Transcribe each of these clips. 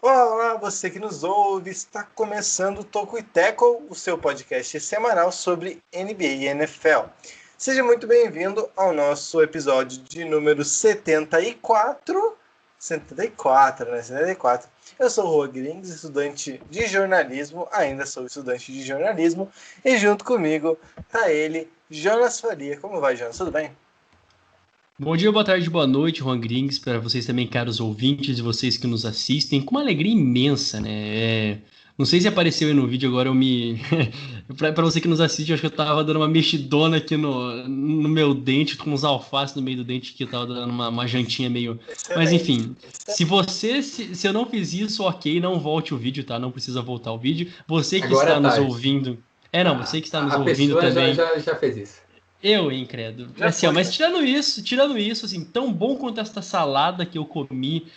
Olá, você que nos ouve, está começando o Toco e Tackle, o seu podcast semanal sobre NBA e NFL. Seja muito bem-vindo ao nosso episódio de número 74. 74, né? 74. Eu sou o Rua Grings, estudante de jornalismo, ainda sou estudante de jornalismo, e junto comigo tá ele, Jonas Faria. Como vai, Jonas? Tudo bem? Bom dia, boa tarde, boa noite, Juan Grings, para vocês também, caros ouvintes e vocês que nos assistem, com uma alegria imensa, né? Não sei se apareceu aí no vídeo, agora eu me. Para você que nos assiste, eu acho que eu tava dando uma mexidona aqui no meu dente, com uns alfaces no meio do dente, que eu tava dando uma jantinha meio. Mas Excelente. enfim, se eu não fiz isso, ok, não volte o vídeo, tá? Não precisa voltar o vídeo. Você que Agora é está nos tarde. ouvindo. Não, você que está nos A ouvindo pessoa já, também. já, já fez isso. Eu, hein, credo. Já Assim, ó, foi, mas já. tirando isso, assim, tão bom quanto esta salada que eu comi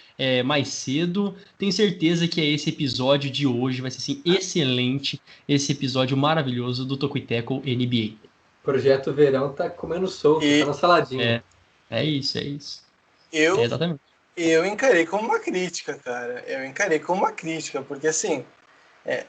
mais cedo, tenho certeza que esse episódio de hoje vai ser, assim, excelente. Esse episódio maravilhoso do Toco e Tackle NBA. Projeto Verão tá comendo solto, tá E na saladinha. É isso, é isso. É eu exatamente. Eu encarei como uma crítica, cara. Eu encarei como uma crítica, porque assim,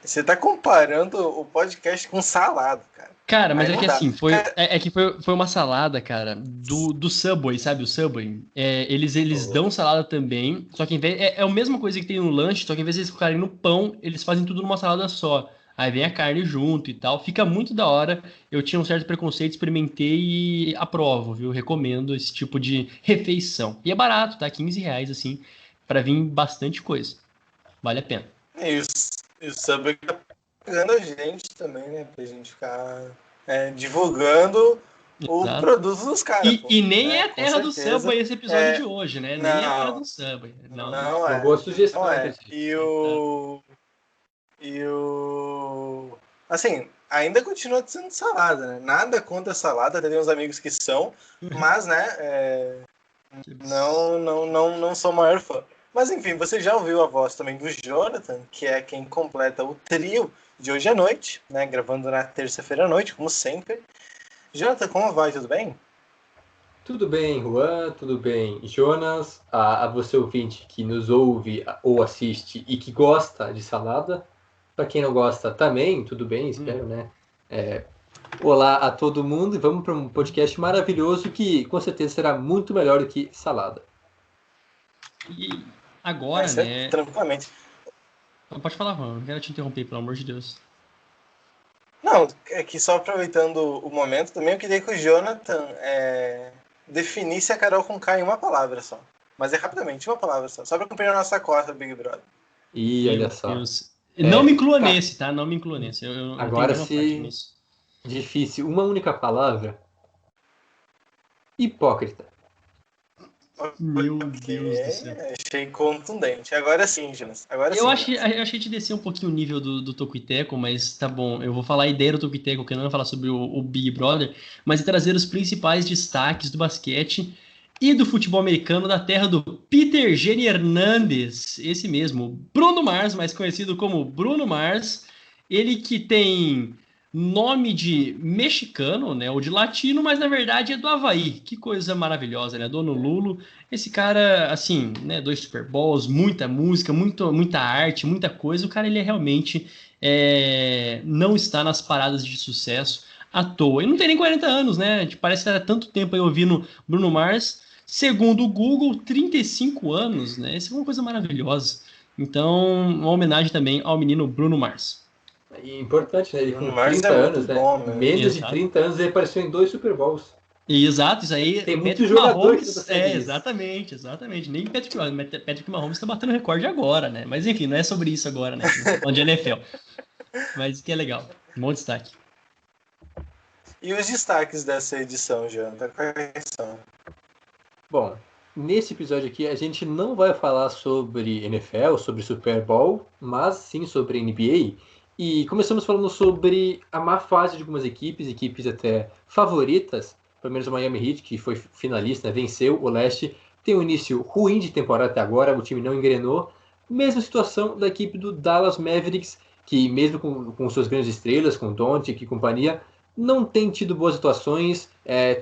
você tá comparando o podcast com salada, cara. Cara, mas Aí é não que dá. assim, Cara, foi uma salada, cara, do Subway, sabe? O Subway. Eles dão salada também, só que é a mesma coisa que tem no lanche, só que em vez de eles colocarem no pão, eles fazem tudo numa salada só. Aí vem a carne junto e tal. Fica muito da hora. Eu tinha um certo preconceito, experimentei e aprovo, viu? Recomendo esse tipo de refeição. E é barato, tá? R$ 15, assim, pra vir bastante coisa. Vale a pena. e o Subway tá pagando a gente também, né? Pra gente ficar divulgando o Exato. produto dos caras, E, pô. e nem é Né? a Com terra do certeza. Subway esse episódio de É, hoje, né? Nem é a terra não, do Subway. Não, não. não Uma é. boa Não sugestão, é. inclusive. E Exato. o. E o. Assim, ainda continua sendo salada, né? Nada contra a salada, tem uns amigos que são, mas, né, não sou o maior fã. Mas enfim, você já ouviu a voz também do Jonathan, que é quem completa o trio de hoje à noite, né? Gravando na terça-feira à noite, como sempre. Jonathan, como vai? Tudo bem? Tudo bem, Juan? Tudo bem, Jonas? A você ouvinte que nos ouve ou assiste e que gosta de salada. Para quem não gosta também, tudo bem, espero, Hum. né? Olá a todo mundo e vamos para um podcast maravilhoso que com certeza será muito melhor do que salada. E Ah, agora, isso é né? tranquilamente. Pode falar, Juan. Não quero te interromper, pelo amor de Deus. Não, é que só aproveitando o momento também, eu queria que o Jonathan definisse a Carol com K em uma palavra só. Mas é rapidamente, uma palavra só para cumprir a nossa cota, Big Brother. E Meu olha só. Deus. Não me inclua Tá, nesse, tá? Não me inclua nesse. Eu tenho agora vergonha forte se nisso. difícil, uma única palavra. Hipócrita. Meu Deus do céu. Ok, achei contundente. Agora sim, Jonas. Agora Eu sim, achei, Jonas. eu achei de descer um pouquinho o nível do Tocuiteco, mas tá bom. Eu vou falar a ideia do Tocuiteco, que eu não vou falar sobre o Big Brother, mas é trazer os principais destaques do basquete e do futebol americano da terra do Peter Gene Hernandes, esse mesmo, Bruno Mars, mais conhecido como Bruno Mars. Ele que tem nome de mexicano, né, ou de latino, mas na verdade é do Havaí. Que coisa maravilhosa, né? Dono Lulo. Esse cara, assim, né, 2 Super Bowls, muita música, muita arte, muita coisa. O cara, ele é realmente não está nas paradas de sucesso à toa. E não tem nem 40 anos, né? Parece que era tanto tempo aí ouvindo Bruno Mars. Segundo o Google, 35 anos, né? Isso é uma coisa maravilhosa. Então, uma homenagem também ao menino Bruno Mars. E importante, né? Ele Bruno com Mars é 30 muito anos, né? bom, né? Menos de Exato. 30 anos ele apareceu em 2 Super Bowls. Exato, isso aí, Tem muito Patrick jogador que não Mahomes, consegue isso. exatamente. Nem Patrick Mahomes está batendo recorde agora, né? Mas enfim, não é sobre isso agora, né? A gente tá falando de NFL. Mas que é legal, um bom destaque. E os destaques dessa edição, Jonathan? Quais são? Bom, nesse episódio aqui a gente não vai falar sobre NFL, sobre Super Bowl, mas sim sobre NBA. E começamos falando sobre a má fase de algumas equipes até favoritas, pelo menos o Miami Heat, que foi finalista, né, venceu o leste, tem um início ruim de temporada até agora, o time não engrenou. Mesma situação da equipe do Dallas Mavericks, que mesmo com suas grandes estrelas, com Doncic e companhia, não tem tido boas atuações,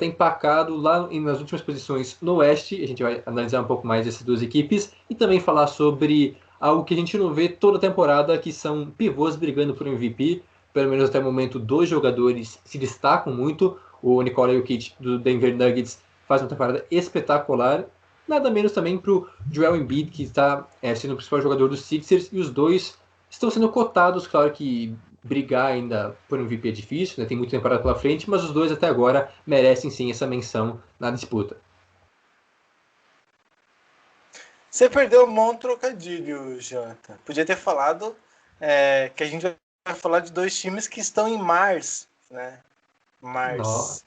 tem empacado lá nas últimas posições no Oeste. A gente vai analisar um pouco mais essas duas equipes e também falar sobre algo que a gente não vê toda temporada, que são pivôs brigando por MVP. Pelo menos até o momento, 2 jogadores se destacam muito. O Nikola Jokic, do Denver Nuggets, faz uma temporada espetacular. Nada menos também para o Joel Embiid, que está sendo o principal jogador dos Sixers, e os dois estão sendo cotados. Claro que brigar ainda por MVP é difícil, né? Tem muita temporada pela frente, mas os dois até agora merecem sim essa menção na disputa. Você perdeu um bom trocadilho, Janta. Podia ter falado que a gente vai falar de 2 times que estão em Mars, né? Mars.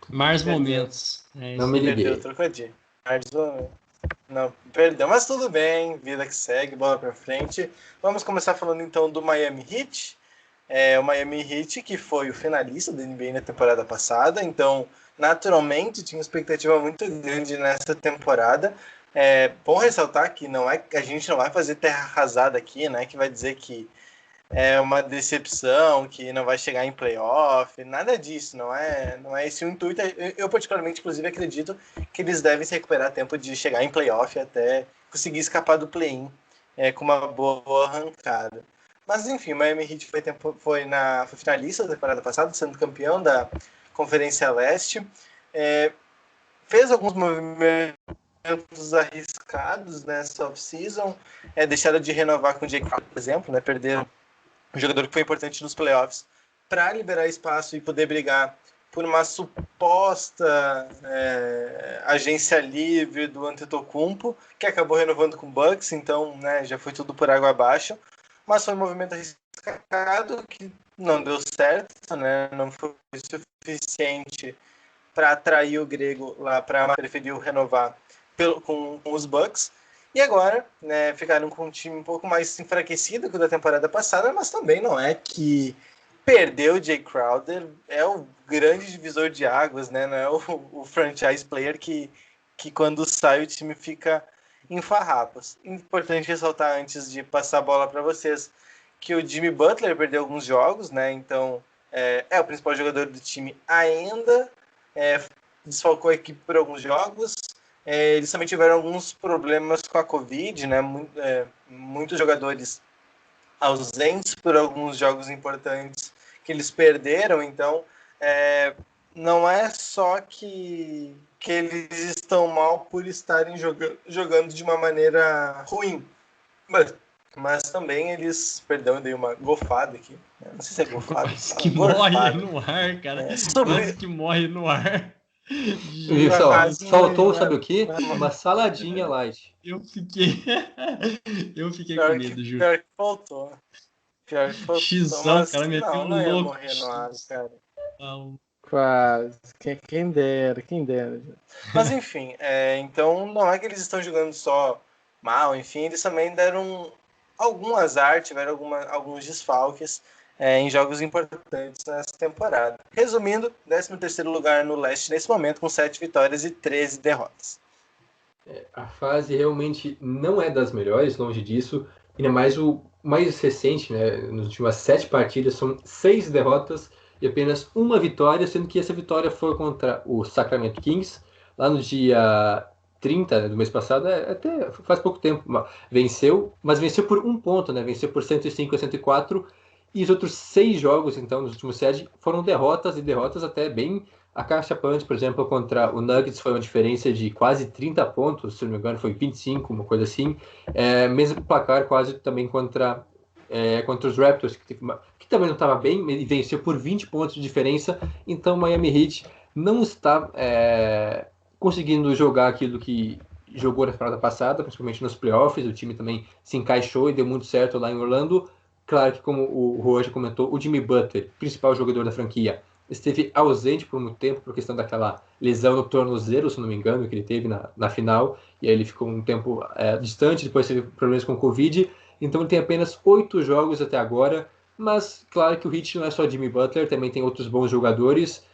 Mars Perdeu. Momentos. Não me liguei. Perdeu o trocadilho. Mars Momentos. Não, perdeu, mas tudo bem, vida que segue, bola pra frente. Vamos começar falando então do Miami Heat. O Miami Heat, que foi o finalista da NBA na temporada passada, então naturalmente tinha uma expectativa muito grande nessa temporada. Bom ressaltar que a gente não vai fazer terra arrasada aqui, né? Que vai dizer que é uma decepção, que não vai chegar em playoff, nada disso, não é esse o intuito. Eu particularmente, inclusive, acredito que eles devem se recuperar a tempo de chegar em playoff até conseguir escapar do play-in com uma boa arrancada. Mas enfim, o Miami Heat foi finalista da temporada passada, sendo campeão da Conferência Leste. Fez alguns movimentos arriscados nessa off-season. Deixaram de renovar com o Jake Crowder, por exemplo, né? Perderam um jogador que foi importante nos playoffs para liberar espaço e poder brigar por uma suposta agência livre do Antetokounmpo, que acabou renovando com o Bucks, então já foi tudo por água abaixo. Mas foi um movimento arriscado que não deu certo, né? Não foi suficiente para atrair o grego lá, preferiu renovar com os Bucks. E agora, ficaram com um time um pouco mais enfraquecido que o da temporada passada, mas também não é que perdeu o Jay Crowder, é o grande divisor de águas, né? Não é o franchise player que quando sai o time fica em farrapas. Importante ressaltar, antes de passar a bola para vocês, que o Jimmy Butler perdeu alguns jogos, né? Então é o principal jogador do time ainda, desfalcou a equipe por alguns jogos. Eles também tiveram alguns problemas com a Covid, né? Muitos jogadores ausentes por alguns jogos importantes que eles perderam, então não é só que eles estão mal por estarem jogando de uma maneira ruim, mas também eles, perdão, eu dei uma gofada aqui, não sei se é gofada. Que morre no ar, cara. Que morre no ar. Faltou, sabe o quê? Uma saladinha light. Eu fiquei com medo, Ju. Pior que faltou. Xizão, mas, cara, meteu não ia louco. Morrer no ar, cara. Não. Quase. Quem dera. Mas enfim, então não é que eles estão jogando só mal, enfim, eles também deram algum azar, tiveram alguns desfalques em jogos importantes nessa temporada. Resumindo, 13º lugar no leste nesse momento, com 7 vitórias e 13 derrotas. A fase realmente não é das melhores, longe disso. Ainda mais o mais recente, né? Nas últimas 7 partidas, são 6 derrotas e apenas uma vitória, sendo que essa vitória foi contra o Sacramento Kings, lá no dia 30 do mês passado, até faz pouco tempo, venceu, mas venceu por 1 ponto, né? Venceu por 105-104, e os outros 6 jogos, então, nos últimos 7, foram derrotas, e derrotas até bem acachapantes. Por exemplo, contra o Nuggets foi uma diferença de quase 30 pontos, se não me engano foi 25, uma coisa assim. Mesmo placar quase também contra os Raptors, que também não estava bem, e venceu por 20 pontos de diferença. Então o Miami Heat não está conseguindo jogar aquilo que jogou na temporada passada, principalmente nos playoffs. O time também se encaixou e deu muito certo lá em Orlando. Claro que, como o Roger comentou, o Jimmy Butler, principal jogador da franquia, esteve ausente por muito tempo por questão daquela lesão no tornozelo, se não me engano, que ele teve na final, e aí ele ficou um tempo distante, depois teve problemas com o Covid, então ele tem apenas 8 jogos até agora, mas claro que o Heat não é só Jimmy Butler, também tem outros bons jogadores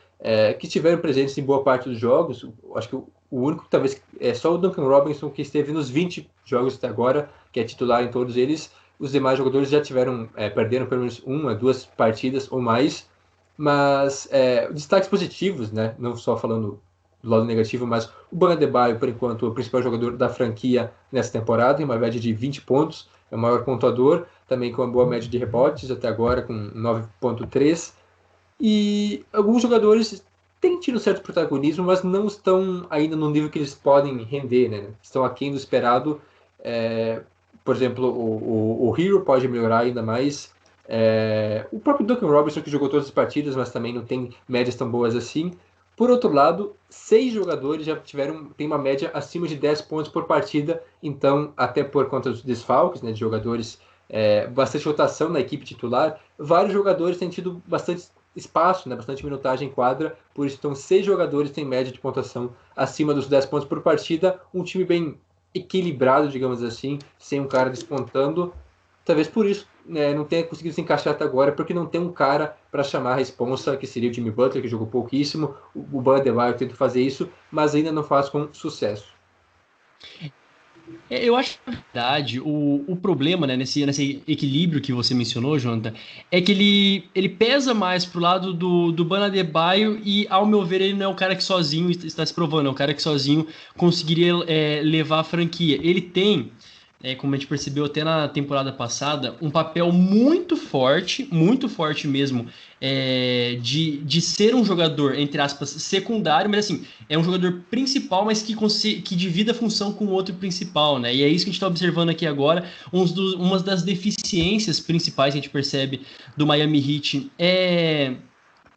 que estiveram presentes em boa parte dos jogos. Acho que o único, talvez, é só o Duncan Robinson, que esteve nos 20 jogos até agora, que é titular em todos eles. Os demais jogadores já perderam pelo menos 1 a 2 partidas ou mais, mas destaques positivos, né? Não só falando do lado negativo, mas o Bam Adebayo, por enquanto, é o principal jogador da franquia nessa temporada, em uma média de 20 pontos, é o maior pontuador, também com uma boa média de rebotes, até agora com 9,3. E alguns jogadores têm tido certo protagonismo, mas não estão ainda no nível que eles podem render, né? Estão aquém do esperado. Por exemplo, o Hero pode melhorar ainda mais. O próprio Duncan Robinson, que jogou todas as partidas, mas também não tem médias tão boas assim. Por outro lado, 6 jogadores já têm uma média acima de 10 pontos por partida, então, até por conta dos desfalques, né, de jogadores, bastante rotação na equipe titular, vários jogadores têm tido bastante espaço, né, bastante minutagem em quadra, por isso, então, 6 jogadores têm média de pontuação acima dos 10 pontos por partida, um time bem equilibrado, digamos assim, sem um cara despontando. Talvez por isso, né, não tenha conseguido se encaixar até agora, porque não tem um cara para chamar a responsa, que seria o Jimmy Butler, que jogou pouquíssimo. O Bam Adebayo tenta fazer isso, mas ainda não faz com sucesso. Eu acho que, na verdade, o problema, né, nesse equilíbrio que você mencionou, Jonathan, é que ele pesa mais pro lado do Bam Adebayo e, ao meu ver, ele não é o cara que sozinho está se provando, é o cara que sozinho conseguiria levar a franquia. Ele tem, como a gente percebeu até na temporada passada, um papel muito forte mesmo, de ser um jogador, entre aspas, secundário, mas assim, é um jogador principal, mas que divide a função com o outro principal, né? E é isso que a gente está observando aqui agora. Uma das deficiências principais que a gente percebe do Miami Heat é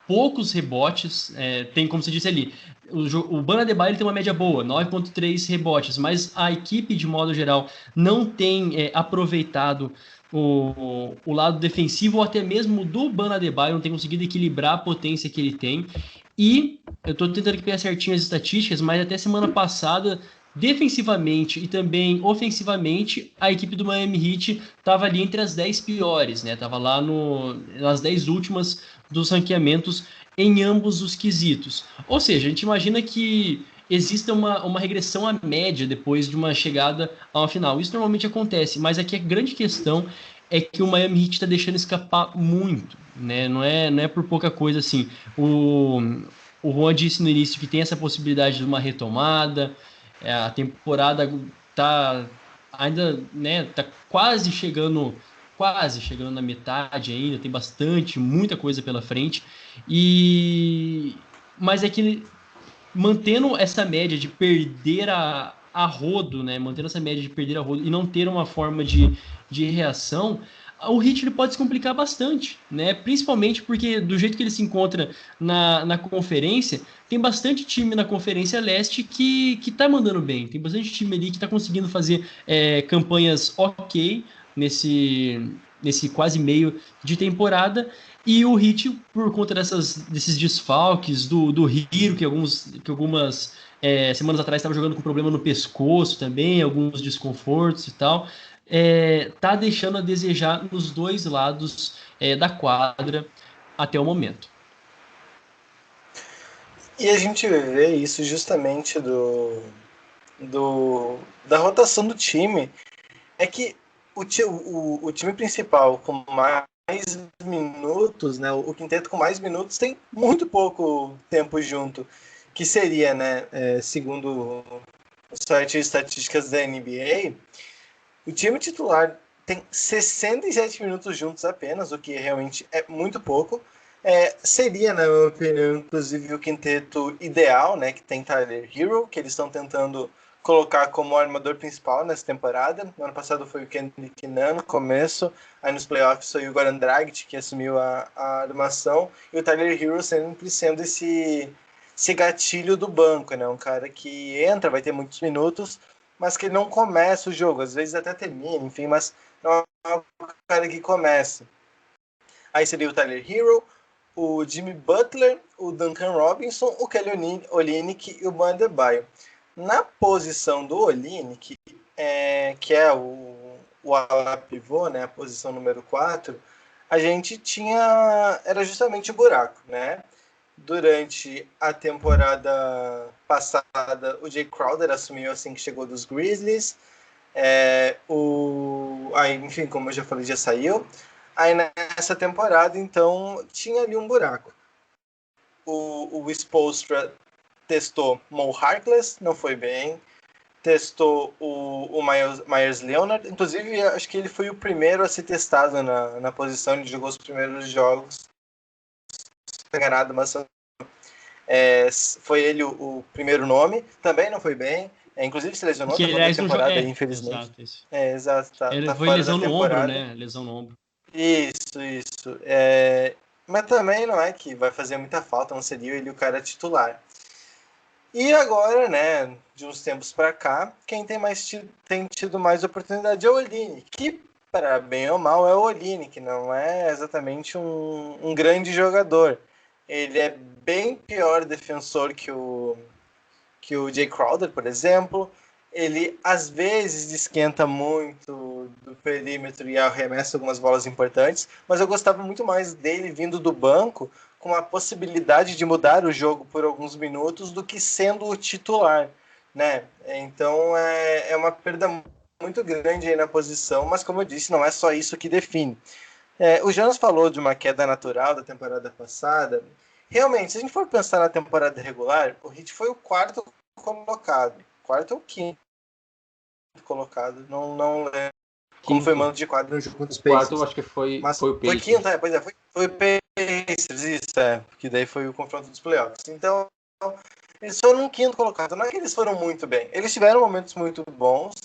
poucos rebotes. Tem, como você disse ali, o Bam Adebayo ele tem uma média boa, 9,3 rebotes, mas a equipe, de modo geral, não tem aproveitado o lado defensivo ou até mesmo do Bam Adebayo, não tem conseguido equilibrar a potência que ele tem. E eu estou tentando aqui pegar certinho as estatísticas, mas até semana passada, defensivamente e também ofensivamente, a equipe do Miami Heat estava ali entre as 10 piores, né? Estava lá nas 10 últimas dos ranqueamentos em ambos os quesitos. Ou seja, a gente imagina que exista uma regressão à média depois de uma chegada a uma final. Isso normalmente acontece, mas aqui a grande questão é que o Miami Heat está deixando escapar muito, né? Não é por pouca coisa assim. O Juan disse no início que tem essa possibilidade de uma retomada. A temporada tá ainda, né? Tá quase chegando na metade ainda. Tem muita coisa pela frente. Mas é que mantendo essa média de perder a rodo, né? Mantendo essa média de perder a rodo e não ter uma forma de reação, o Heat ele pode se complicar bastante, né? Principalmente porque do jeito que ele se encontra na conferência, tem bastante time na Conferência Leste que tá mandando bem. Tem bastante time ali que tá conseguindo fazer campanhas ok nesse quase meio de temporada. E o Heat, por conta desses desfalques do Hero, que algumas semanas atrás estava jogando com problema no pescoço também, alguns desconfortos e tal, tá deixando a desejar nos dois lados da quadra até o momento. E a gente vê isso justamente da rotação do time. É que o time principal com mais minutos, né, o quinteto com mais minutos tem muito pouco tempo junto, que seria, né, segundo o site de estatísticas da NBA, o time titular tem 67 minutos juntos apenas, o que realmente é muito pouco. Seria, na minha opinião, inclusive o quinteto ideal, né, que tem Tyler Hero, que eles estão tentando colocar como armador principal nessa temporada. No ano passado foi o Kendrick Nunn no começo, aí nos playoffs foi o Goran Dragic que assumiu a armação, e o Tyler Hero sempre sendo esse gatilho do banco, né? Um cara que entra, vai ter muitos minutos, mas que ele não começa o jogo, às vezes até termina, enfim, mas não é o cara que começa. Aí seria o Tyler Hero, o Jimmy Butler, o Duncan Robinson, o Kelly Olynyk e o Bam Adebayo. Na posição do Olynyk, que é o ala pivô, né, a posição número 4, a gente era justamente o buraco, né? Durante a temporada passada, o Jay Crowder assumiu assim que chegou dos Grizzlies. Aí, enfim, como eu já falei, já saiu. Aí nessa temporada, então, tinha ali um buraco. O Spoelstra testou Mo Harkless, não foi bem. Testou o Myers Leonard. Inclusive, acho que ele foi o primeiro a ser testado na posição. Ele jogou os primeiros jogos. Não foi enganado, mas foi ele o primeiro nome. Também não foi bem. Inclusive, se lesionou Que, na aliás, temporada, infelizmente. Exato, isso. Exato. Tá Foi fora lesão da no temporada. ombro, né? Lesão no ombro. Isso. Mas também não é que vai fazer muita falta, não seria ele o cara titular. E agora, né, de uns tempos para cá, quem tem tido mais oportunidade é o Olynyk, que, para bem ou mal, é o Olynyk, que não é exatamente um grande jogador. Ele é bem pior defensor que o Jay Crowder, por exemplo. Ele, às vezes, esquenta muito do perímetro e arremessa algumas bolas importantes, mas eu gostava muito mais dele vindo do banco com a possibilidade de mudar o jogo por alguns minutos do que sendo o titular, né? Então, é uma perda muito grande aí na posição, mas, como eu disse, não é só isso que define. O Jonas falou de uma queda natural da temporada passada. Realmente, se a gente for pensar na temporada regular, o Heat foi o quarto colocado. Quarto ou quinto colocado. Não lembro como foi o mando de quadro no jogo contra os Pacers. Quarto, eu acho que foi o Pacers. Foi quinto, foi o Pacers, isso, porque daí foi o confronto dos playoffs. Então, eles foram um quinto colocado. Não é que eles foram muito bem. Eles tiveram momentos muito bons.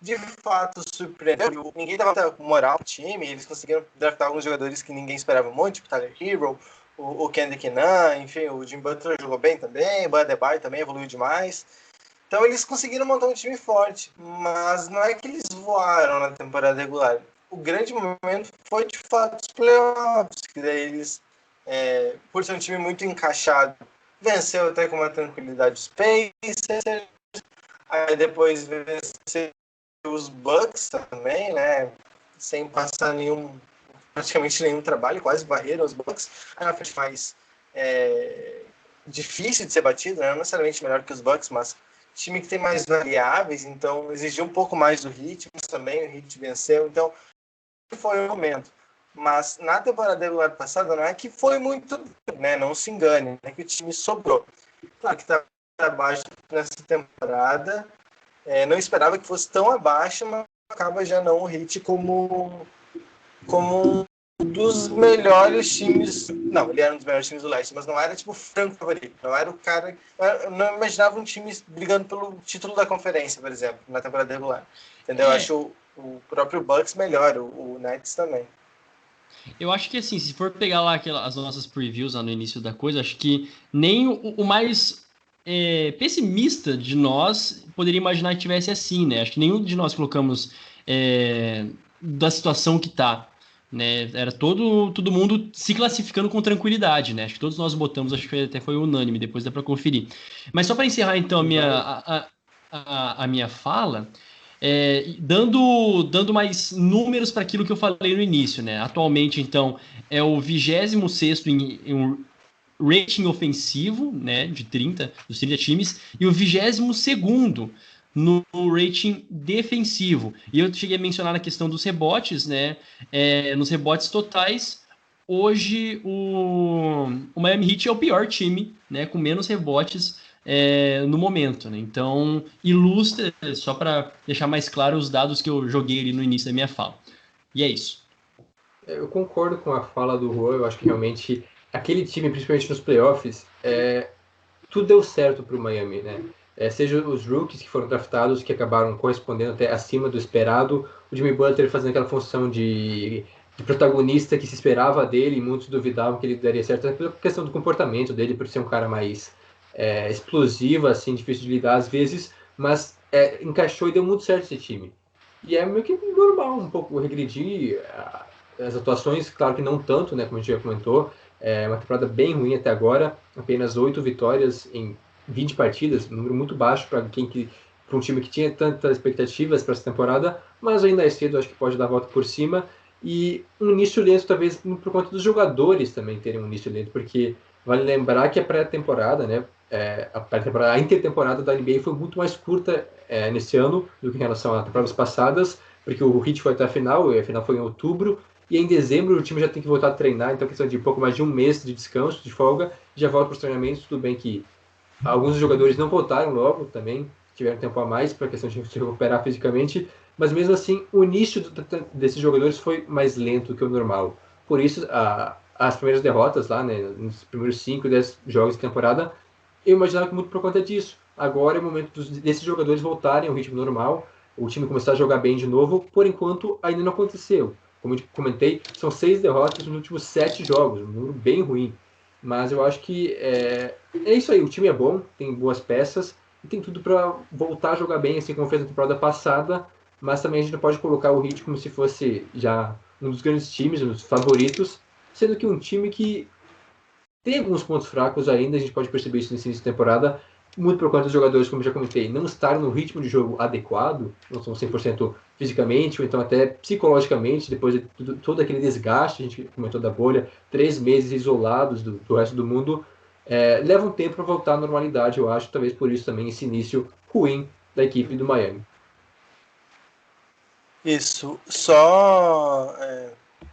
De fato, surpreendeu. Ninguém dava moral pro time. Eles conseguiram draftar alguns jogadores que ninguém esperava muito, tipo Tyler Hero, o Kendrick Nunn, enfim, o Jim Butler jogou bem também, o Bud Adebayo também evoluiu demais. Então eles conseguiram montar um time forte, mas não é que eles voaram na temporada regular. O grande momento foi, de fato, os playoffs, que daí eles, por ser um time muito encaixado, venceu até com uma tranquilidade os Pacers, aí depois venceu os Bucks também, né, sem passar praticamente nenhum trabalho, quase barreira os Bucks. Aí na frente mais difícil de ser batido, né? Não necessariamente melhor que os Bucks, mas time que tem mais variáveis, então exigiu um pouco mais do Heat, mas também o Heat venceu, então foi um momento. Mas na temporada regular passada não é que foi muito, né? Não se engane, é que o time sobrou. Claro que está abaixo nessa temporada, não esperava que fosse tão abaixo, mas acaba já não o Heat como um dos melhores times. Não, ele era um dos melhores times do leste, mas não era tipo franco favorito. Não era o cara. Eu não imaginava um time brigando pelo título da conferência, por exemplo, na temporada regular. Entendeu? Eu acho o próprio Bucks melhor, o Nets também. Eu acho que, assim, se for pegar lá as nossas previews lá no início da coisa, acho que nem o mais pessimista de nós poderia imaginar que tivesse assim, né? Acho que nenhum de nós colocamos da situação que tá, né? Era todo mundo se classificando com tranquilidade, né? Acho que todos nós botamos, acho que até foi unânime, depois dá para conferir. Mas só para encerrar, então, a minha fala... dando mais números para aquilo que eu falei no início, né? Atualmente, então, é o 26º em rating ofensivo, né, de 30, dos 30 times, e o 22º no rating defensivo. E eu cheguei a mencionar na questão dos rebotes, né? Nos rebotes totais, hoje o Miami Heat é o pior time, né, com menos rebotes no momento, né? Então, ilustra, só para deixar mais claro os dados que eu joguei ali no início da minha fala. E é isso. Eu concordo com a fala do Juan, eu acho que realmente aquele time, principalmente nos playoffs, tudo deu certo para o Miami, né? Seja os rookies que foram draftados, que acabaram correspondendo até acima do esperado, o Jimmy Butler fazendo aquela função de protagonista que se esperava dele, e muitos duvidavam que ele daria certo, pela questão do comportamento dele, por ser um cara mais explosivo, assim, difícil de lidar às vezes, mas encaixou e deu muito certo esse time. E é meio que normal um pouco regredir as atuações, claro que não tanto, né, como a gente já comentou, uma temporada bem ruim até agora, apenas 8 vitórias em 20 partidas, um número muito baixo para um time que tinha tantas expectativas para essa temporada, mas ainda é cedo, acho que pode dar a volta por cima, e um início lento talvez por conta dos jogadores também terem um início lento, porque vale lembrar que a pré-temporada, né, a intertemporada da NBA foi muito mais curta nesse ano do que em relação a temporadas passadas, porque o Heat foi até a final, e a final foi em outubro, E em dezembro o time já tem que voltar a treinar, então questão de pouco mais de um mês de descanso, de folga, já volta para os treinamentos. Tudo bem que alguns jogadores não voltaram logo também, tiveram tempo a mais para a questão de se recuperar fisicamente, mas mesmo assim o início desses jogadores foi mais lento que o normal. Por isso, as primeiras derrotas lá, né, nos primeiros 5, 10 jogos de temporada, eu imaginava que muito por conta disso. Agora é o momento desses jogadores voltarem ao ritmo normal, o time começar a jogar bem de novo. Por enquanto, ainda não aconteceu. Como eu comentei, são 6 derrotas nos últimos 7 jogos, um número bem ruim. Mas eu acho que é isso aí. O time é bom, tem boas peças e tem tudo para voltar a jogar bem, assim como fez na temporada passada. Mas também a gente não pode colocar o Heat como se fosse já um dos grandes times, um dos favoritos, sendo que um time que tem alguns pontos fracos ainda, a gente pode perceber isso nesse início de temporada, muito por conta dos jogadores, como já comentei, não estarem no ritmo de jogo adequado, não são 100% fisicamente, ou então até psicologicamente, depois de todo aquele desgaste, a gente comentou da bolha, 3 meses isolados do resto do mundo, leva um tempo para voltar à normalidade, eu acho, talvez por isso também esse início ruim da equipe do Miami. Isso, só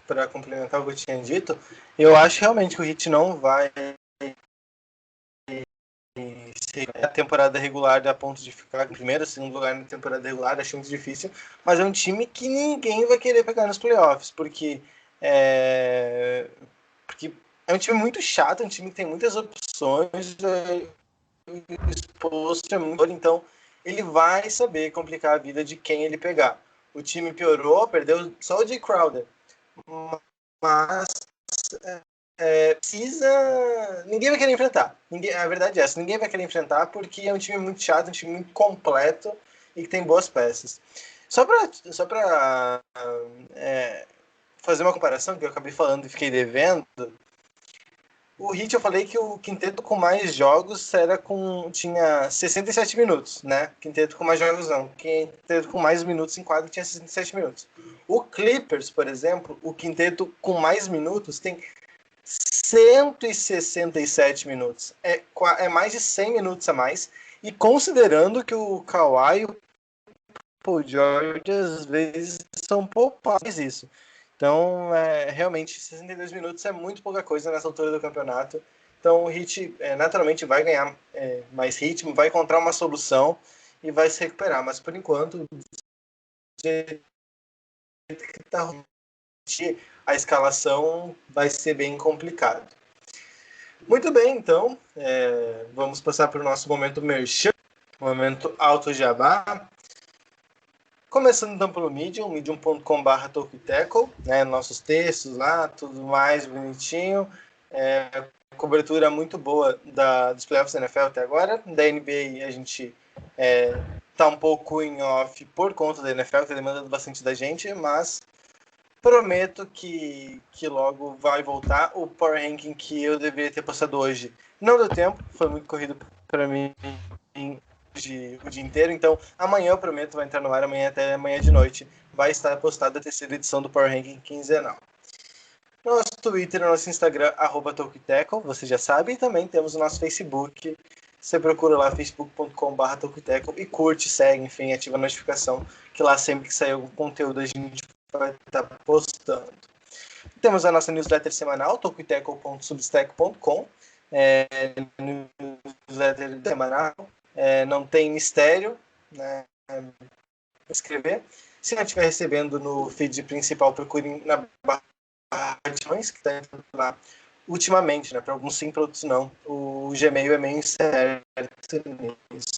para complementar o que eu tinha dito, eu acho realmente que o Heat não vai ser a temporada regular a ponto de ficar em primeiro, segundo lugar na temporada regular, acho muito difícil, mas é um time que ninguém vai querer pegar nos playoffs, porque é um time muito chato, um time que tem muitas opções, exposto é muito, então ele vai saber complicar a vida de quem ele pegar. O time piorou, perdeu só o Jay Crowder, mas precisa. Ninguém vai querer enfrentar. A verdade é essa, ninguém vai querer enfrentar porque é um time muito chato, um time muito completo e que tem boas peças. Só para fazer uma comparação que eu acabei falando e fiquei devendo. O Heat, eu falei que o quinteto com mais jogos tinha 67 minutos, né? Quinteto com mais jogos não. Quinteto com mais minutos em quadro tinha 67 minutos. O Clippers, por exemplo, o quinteto com mais minutos tem 167 minutos. É mais de 100 minutos a mais. E considerando que o Kawhi e o Paul George às vezes são poupados isso. Então, realmente, 62 minutos é muito pouca coisa nessa altura do campeonato. Então, o Heat naturalmente vai ganhar mais ritmo, vai encontrar uma solução e vai se recuperar. Mas, por enquanto, a escalação vai ser bem complicado. Muito bem, então, vamos passar para o nosso momento merchan, momento Alto Jabá. Começando então pelo Medium, medium.com/talktackle, né, nossos textos lá, tudo mais bonitinho, cobertura muito boa dos playoffs da NFL até agora. Da NBA a gente tá um pouco em off por conta da NFL, que está demandando bastante da gente, mas prometo que logo vai voltar. O Power Ranking que eu deveria ter postado hoje não deu tempo, foi muito corrido para mim o dia inteiro, então amanhã eu prometo, vai entrar no ar até amanhã de noite, vai estar postada a terceira edição do Power Ranking quinzenal. Nosso Twitter, nosso Instagram, @talktackle, você já sabe, e também temos o nosso Facebook, você procura lá, facebook.com/talktackle e curte, segue, enfim, ativa a notificação, que lá sempre que sair algum conteúdo a gente vai estar postando. Temos a nossa newsletter semanal, talktackle.substack.com, newsletter semanal, não tem mistério, né, escrever. Se não estiver recebendo no feed principal, procure na barra de que está entrando lá ultimamente, né, para alguns sim, para outros não. O Gmail é meio certo nisso.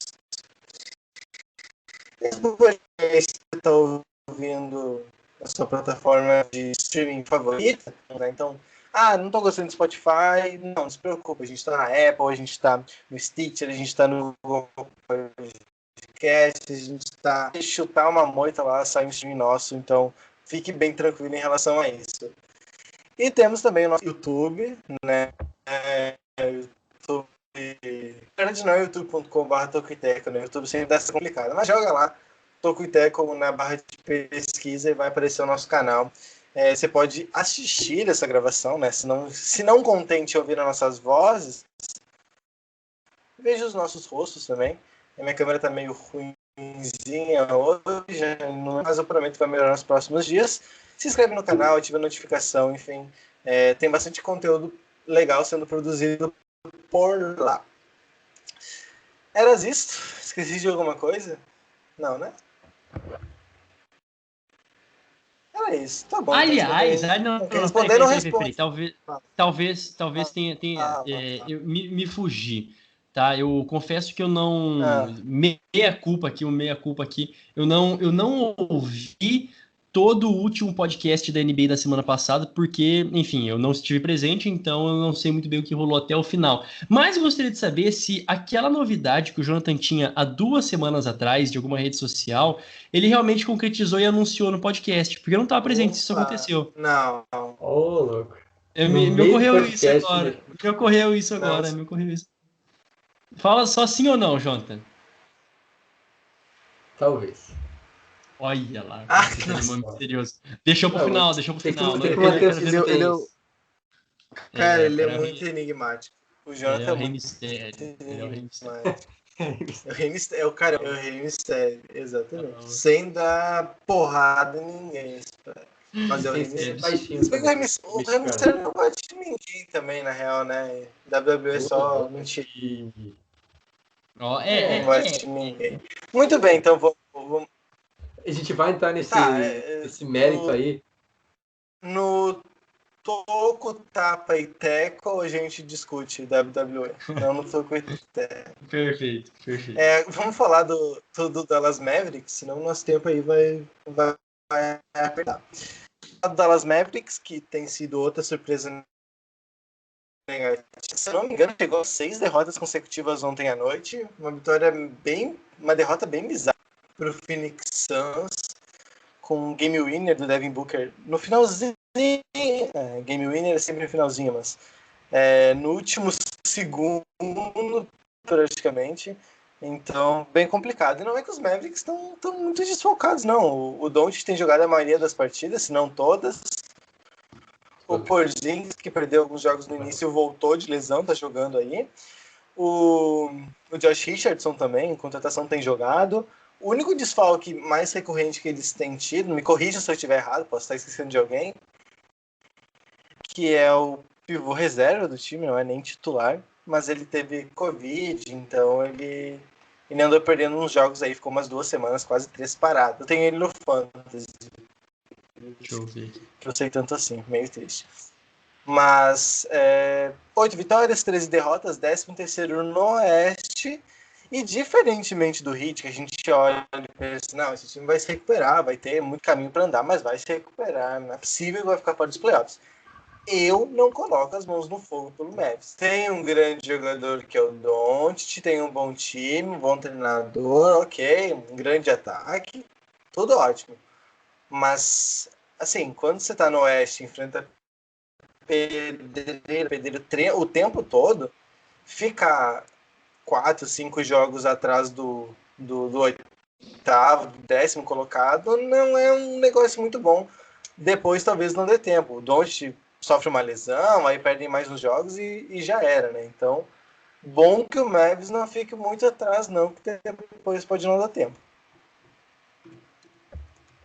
Se você está ouvindo a sua plataforma de streaming favorita, né, então não estou gostando do Spotify, não se preocupe, a gente está na Apple, a gente está no Stitcher, a gente está no Google Podcast, a gente está chutar uma moita lá, sai um stream nosso, então fique bem tranquilo em relação a isso. E temos também o nosso YouTube, né? YouTube, na verdade não é youtube.com/talktackle, né? O YouTube sempre dá essa complicada, mas joga lá Talktackle na barra de pesquisa e vai aparecer o nosso canal. Você pode assistir essa gravação, né? Se não contente ouvir as nossas vozes, veja os nossos rostos também. A minha câmera tá meio ruim hoje, mas eu prometo que vai melhorar nos próximos dias. Se inscreve no canal, ativa a notificação, enfim. Tem bastante conteúdo legal sendo produzido por lá. Eras isto? Esqueci de alguma coisa? Não, né? Era isso, tá bom. Aliás, responder não responde. Talvez tenha eu me fugi, tá? Eu confesso que eu não meia culpa aqui, eu não ouvi todo o último podcast da NBA da semana passada, porque, enfim, eu não estive presente, então eu não sei muito bem o que rolou até o final. Mas eu gostaria de saber se aquela novidade que o Jonathan tinha há 2 semanas atrás, de alguma rede social, ele realmente concretizou e anunciou no podcast, porque eu não estava presente se isso aconteceu. Não. Ô, louco. Me ocorreu isso agora. Me ocorreu isso. Fala só sim ou não, Jonathan. Talvez. Olha lá, esse animal misterioso. Deixou pro final. Ele é muito enigmático. O Jonathan é o Rei Mistério. É o Rei Mistério, exatamente. Sem dar porrada em ninguém, mas é o Rei Mistério. O Rei Mistério não gosta de ninguém também, na real, né? WWE é só mentira. Não gosta de ninguém. Muito bem, então vamos... A gente vai entrar nesse mérito aí. No Toco, Tapa e Teco, a gente discute WWE. Não no Toco e Teco. Perfeito. Vamos falar do Dallas Mavericks, senão o nosso tempo aí vai apertar. O Dallas Mavericks, que tem sido outra surpresa negativa. Se não me engano, chegou a 6 derrotas consecutivas ontem à noite. Uma derrota bem bizarra para o Phoenix Suns, com um game winner do Devin Booker no finalzinho. Game winner é sempre no finalzinho, mas no último segundo, praticamente. Então, bem complicado. E não é que os Mavericks estão muito desfocados, não. O Doncic tem jogado a maioria das partidas, se não todas. O Porzingis, que perdeu alguns jogos no início, voltou de lesão, tá jogando aí. O Josh Richardson também, em contratação, tem jogado. O único desfalque mais recorrente que eles têm tido, me corrija se eu estiver errado, posso estar esquecendo de alguém, que é o pivô reserva do time, não é nem titular, mas ele teve Covid, então ele andou perdendo uns jogos aí, ficou umas 2 semanas, quase 3 parado. Eu tenho ele no Fantasy. Deixa eu ver. Que eu sei tanto assim, meio triste. Mas 8 vitórias, 13 derrotas, 13º no Oeste. E diferentemente do Heat, que a gente olha e pensa, não, esse time vai se recuperar, vai ter muito caminho para andar, mas vai se recuperar, não é possível que vai ficar fora dos playoffs. Eu não coloco as mãos no fogo pelo Mavericks. Tem um grande jogador que é o Doncic, tem um bom time, um bom treinador, ok, um grande ataque, tudo ótimo. Mas, assim, quando você tá no Oeste e enfrenta pedreiro o tempo todo, ficar 4, 5 jogos atrás do 8º, do 10º colocado, não é um negócio muito bom. Depois talvez não dê tempo. O Doncic sofre uma lesão, aí perdem mais uns jogos e já era, né? Então, bom que o Mavis não fique muito atrás, não, porque depois pode não dar tempo.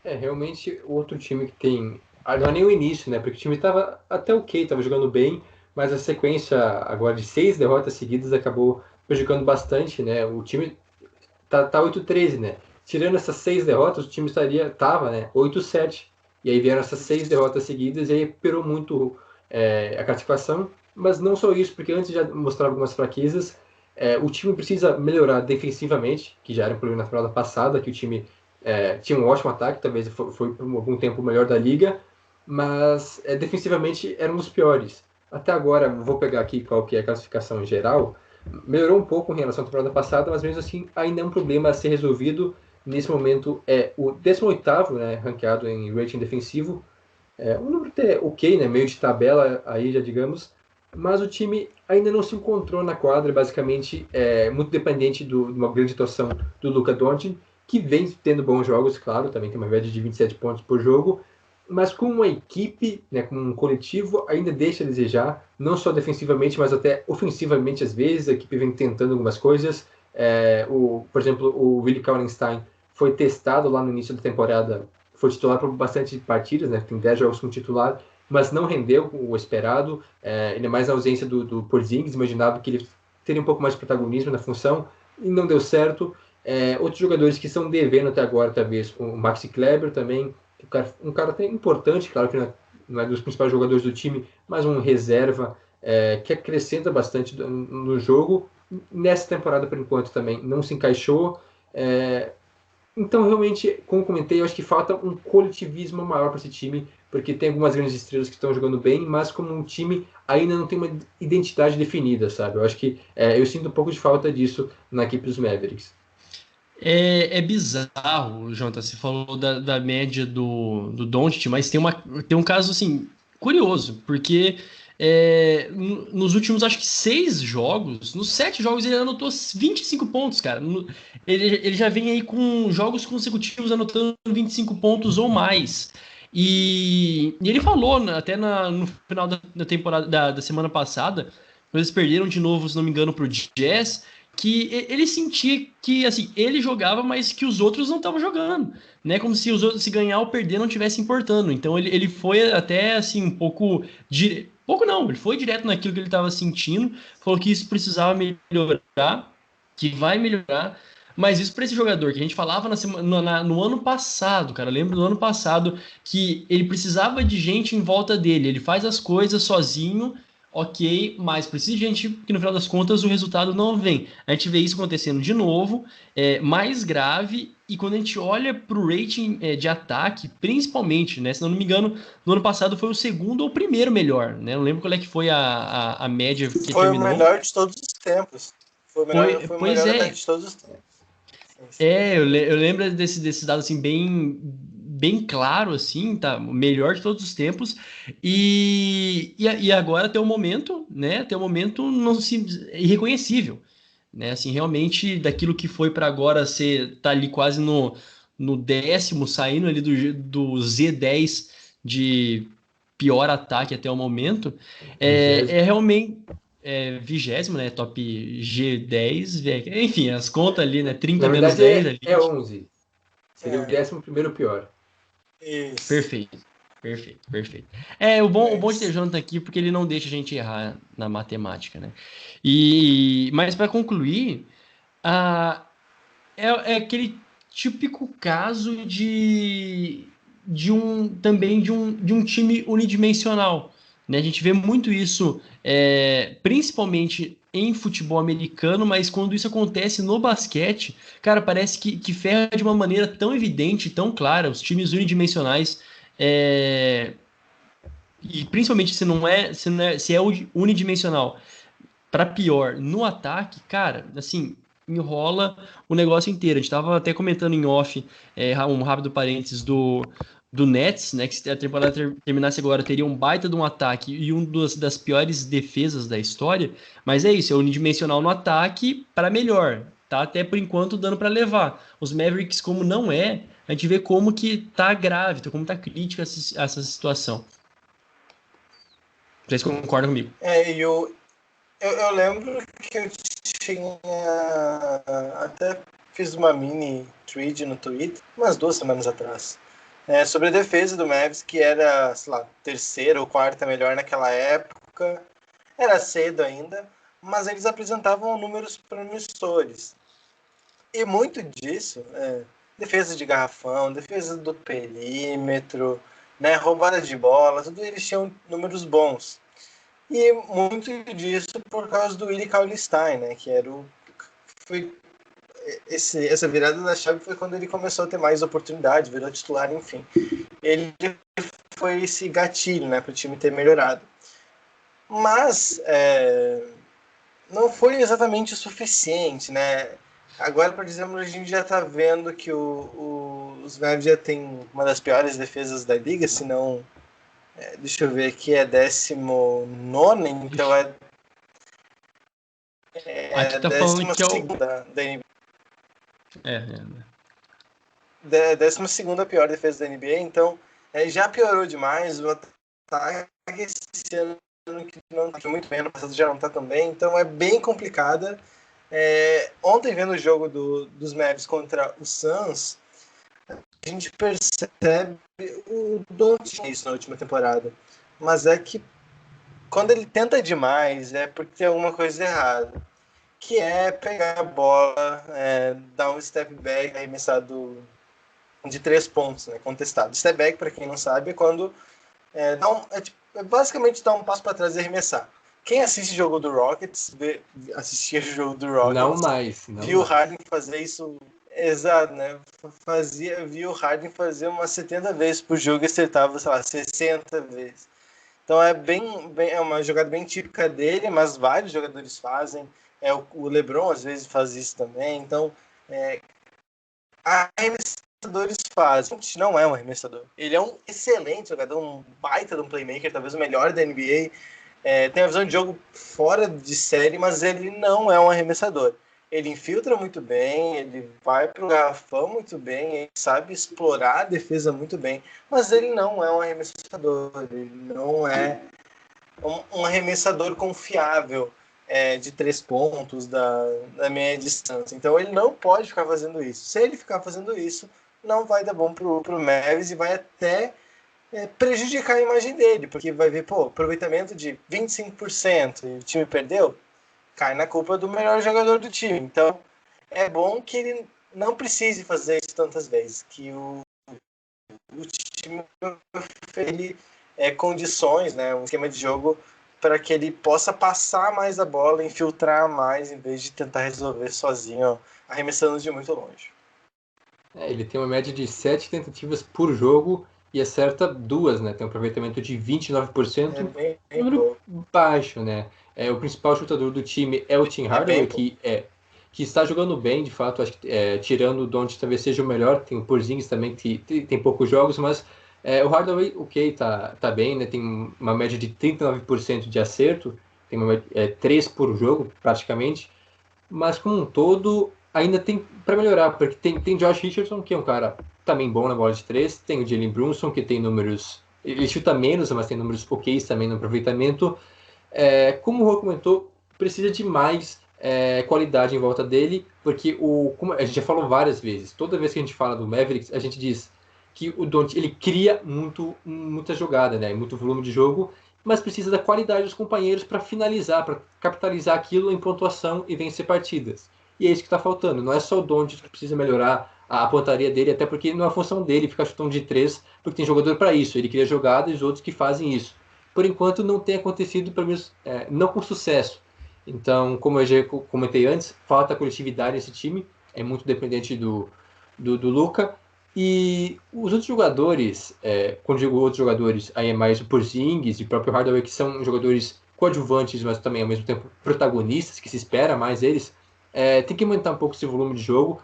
Realmente outro time que tem... não é nem o início, né? Porque o time estava até ok, estava jogando bem, mas a sequência agora de 6 derrotas seguidas acabou prejudicando bastante, né? O time tá 8-13, né? Tirando essas 6 derrotas, o time estava, né, 8-7. E aí vieram essas 6 derrotas seguidas e aí recuperou muito a classificação. Mas não só isso, porque antes já mostrava algumas fraquezas. O time precisa melhorar defensivamente, que já era um problema na temporada passada, que o time tinha um ótimo ataque, talvez foi por algum tempo o melhor da liga, mas defensivamente era um dos piores. Até agora, vou pegar aqui qual que é a classificação em geral, melhorou um pouco em relação à temporada passada, mas mesmo assim ainda é um problema a ser resolvido. Nesse momento é o 18º, né, ranqueado em rating defensivo, um número até ok, né, meio de tabela aí já digamos, mas o time ainda não se encontrou na quadra, basicamente muito dependente de uma grande atuação do Luka Doncic, que vem tendo bons jogos, claro, também tem uma média de 27 pontos por jogo, mas com uma equipe, né, com um coletivo, ainda deixa a desejar, não só defensivamente, mas até ofensivamente às vezes. A equipe vem tentando algumas coisas, Por exemplo, o Willie Cauley-Stein foi testado lá no início da temporada, foi titular por bastante partidas, né? Tem 10 jogos como titular, mas não rendeu o esperado, ainda mais na ausência do Porzingis. Imaginava que ele teria um pouco mais de protagonismo na função, e não deu certo. Outros jogadores que estão devendo até agora, talvez, o Maxi Kleber também, um cara até importante, claro que não é dos principais jogadores do time, mas um reserva que acrescenta bastante no jogo. Nessa temporada, por enquanto, também não se encaixou. Então, realmente, como comentei, eu acho que falta um coletivismo maior para esse time, porque tem algumas grandes estrelas que estão jogando bem, mas como um time ainda não tem uma identidade definida, sabe? Eu acho que eu sinto um pouco de falta disso na equipe dos Mavericks. É bizarro, Jonathan, você falou da média do Doncic, mas tem um caso, assim, curioso, porque nos últimos, acho que 6 jogos, nos 7 jogos ele anotou 25 pontos, cara. Ele já vem aí com jogos consecutivos anotando 25 pontos ou mais. E ele falou, né, até no final da temporada, da semana passada, quando eles perderam de novo, se não me engano, pro Jazz, que ele sentia que assim ele jogava, mas que os outros não estavam jogando, né? Como se os outros, se ganhar ou perder, não tivesse importando. Então ele foi até assim um pouco pouco não, ele foi direto naquilo que ele estava sentindo, falou que isso precisava melhorar, que vai melhorar. Mas isso para esse jogador que a gente falava no ano passado, cara, lembro do ano passado que ele precisava de gente em volta dele. Ele faz as coisas sozinho, ok, mas precisa de gente que no final das contas o resultado não vem. A gente vê isso acontecendo de novo, mais grave, e quando a gente olha para o rating de ataque, principalmente, né? Se não me engano, no ano passado foi o segundo ou primeiro melhor, né? Não lembro qual é que foi a média que Foi o terminou. melhor de todos os tempos. Foi o Pois melhor é. ataque de todos os tempos. Eu lembro desse dado assim bem claro assim, tá? O melhor de todos os tempos. E agora tem um momento, né? Tem um momento não se irreconhecível, né? Assim, realmente daquilo que foi para agora ser tá ali quase no décimo, saindo ali do Z10 de pior ataque até o momento, é realmente vigésimo, né? Top G10, enfim, as contas ali, né? Na 30 menos verdade 10 ali. 11. Seria o 11º pior. Isso. Perfeito, perfeito. O bom de ter Mas, Jonathan aqui, porque ele não deixa a gente errar na matemática, né? Mas para concluir, a, é aquele típico caso de um time unidimensional, né? A gente vê muito isso, principalmente em futebol americano, mas quando isso acontece no basquete, cara, parece que ferra de uma maneira tão evidente, tão clara, os times unidimensionais, é, e principalmente se é unidimensional para pior no ataque, cara, assim, enrola o negócio inteiro. A gente tava até comentando em off, um rápido parênteses do Nets, né? Que se a temporada terminasse agora, teria um baita de um ataque e das piores defesas da história. Mas é isso, é unidimensional no ataque para melhor. Tá até por enquanto dando para levar. Os Mavericks, como não é, a gente vê como que tá grave, como tá crítica essa situação. Vocês concordam comigo? eu lembro que eu tinha até fiz uma mini thread no Twitter umas 2 semanas atrás, sobre a defesa do Mavs, que era, sei lá, terceira ou quarta melhor naquela época. Era cedo ainda, mas eles apresentavam números promissores. E muito disso, defesa de garrafão, defesa do perímetro, né, roubada de bola, tudo eles tinham números bons. E muito disso por causa do Willie Cauley-Stein, né, que era essa virada da chave foi quando ele começou a ter mais oportunidade, virou titular, enfim. Ele foi esse gatilho, né, para o time ter melhorado. Mas não foi exatamente o suficiente, né? Agora, por exemplo, a gente já está vendo que os Mavs já tem uma das piores defesas da liga, se não, deixa eu ver aqui, é 19ª, então Aqui a tá falando que é o. 12ª da NBA. É. 12ª pior defesa da NBA, então já piorou demais. O ataque esse ano que não está muito bem, ano passado já não está tão bem, então é bem complicada. Ontem, vendo o jogo dos Mavs contra o Suns, a gente percebe o Doncic isso na última temporada. Mas é que quando ele tenta demais, é porque tem alguma coisa errada. Que é pegar a bola, dar um step back, arremessar de 3 pontos, né, contestado. Step back, para quem não sabe, é quando basicamente dar um passo para trás e arremessar. Quem assiste o jogo do Rockets, assistia o jogo do Rockets, não mais. Viu o Harden fazer isso, exato, né? Viu o Harden fazer umas 70 vezes por jogo e acertava, sei lá, 60 vezes. Então é uma jogada bem típica dele, mas vários jogadores fazem. O LeBron às vezes faz isso também. Então, arremessadores fazem. Não é um arremessador. Ele é um excelente jogador, um baita de um playmaker, talvez o melhor da NBA. Tem a visão de jogo fora de série, mas ele não é um arremessador. Ele infiltra muito bem, ele vai pro garrafão muito bem, ele sabe explorar a defesa muito bem, mas ele não é um arremessador, ele não é um arremessador confiável de 3 pontos da meia distância. Então ele não pode ficar fazendo isso. Se ele ficar fazendo isso, não vai dar bom pro Mavs e vai até prejudicar a imagem dele, porque vai ver, aproveitamento de 25% e o time perdeu, cai na culpa do melhor jogador do time. Então, é bom que ele não precise fazer isso tantas vezes, que o time ele condições, né, um esquema de jogo para que ele possa passar mais a bola, infiltrar mais, em vez de tentar resolver sozinho, arremessando de muito longe. Ele tem uma média de 7 tentativas por jogo e acerta 2, né? Tem um aproveitamento de 29%, bem número baixo, né? O principal chutador do time é o Tim Hardaway, que está jogando bem, de fato. Acho que tirando o Doncic talvez seja o melhor. Tem o Porzingis também, que tem poucos jogos, mas o Hardaway, tá bem, né? Tem uma média de 39% de acerto, tem 3 por jogo, praticamente. Mas como um todo, ainda tem para melhorar, porque tem Josh Richardson, que é um cara também bom na bola de 3, tem o Jalen Brunson, que tem números, ele chuta menos, mas tem números ok também no aproveitamento. Como o Rô comentou, precisa de mais qualidade em volta dele, porque como a gente já falou várias vezes, toda vez que a gente fala do Mavericks, a gente diz que o Doncic, ele cria muita jogada, né, muito volume de jogo, mas precisa da qualidade dos companheiros para finalizar, para capitalizar aquilo em pontuação e vencer partidas. E é isso que está faltando. Não é só o Doncic que precisa melhorar a pontaria dele, até porque não é a função dele ficar chutando de 3, porque tem jogador para isso. Ele cria jogada e os outros que fazem isso. Por enquanto não tem acontecido, pelo menos não com sucesso. Então, como eu já comentei antes, falta coletividade nesse time, é muito dependente do Luka. E os outros jogadores, quando digo outros jogadores, aí é mais o Porzingis e o próprio Hardaway, que são jogadores coadjuvantes, mas também ao mesmo tempo protagonistas, que se espera mais eles, tem que aumentar um pouco esse volume de jogo,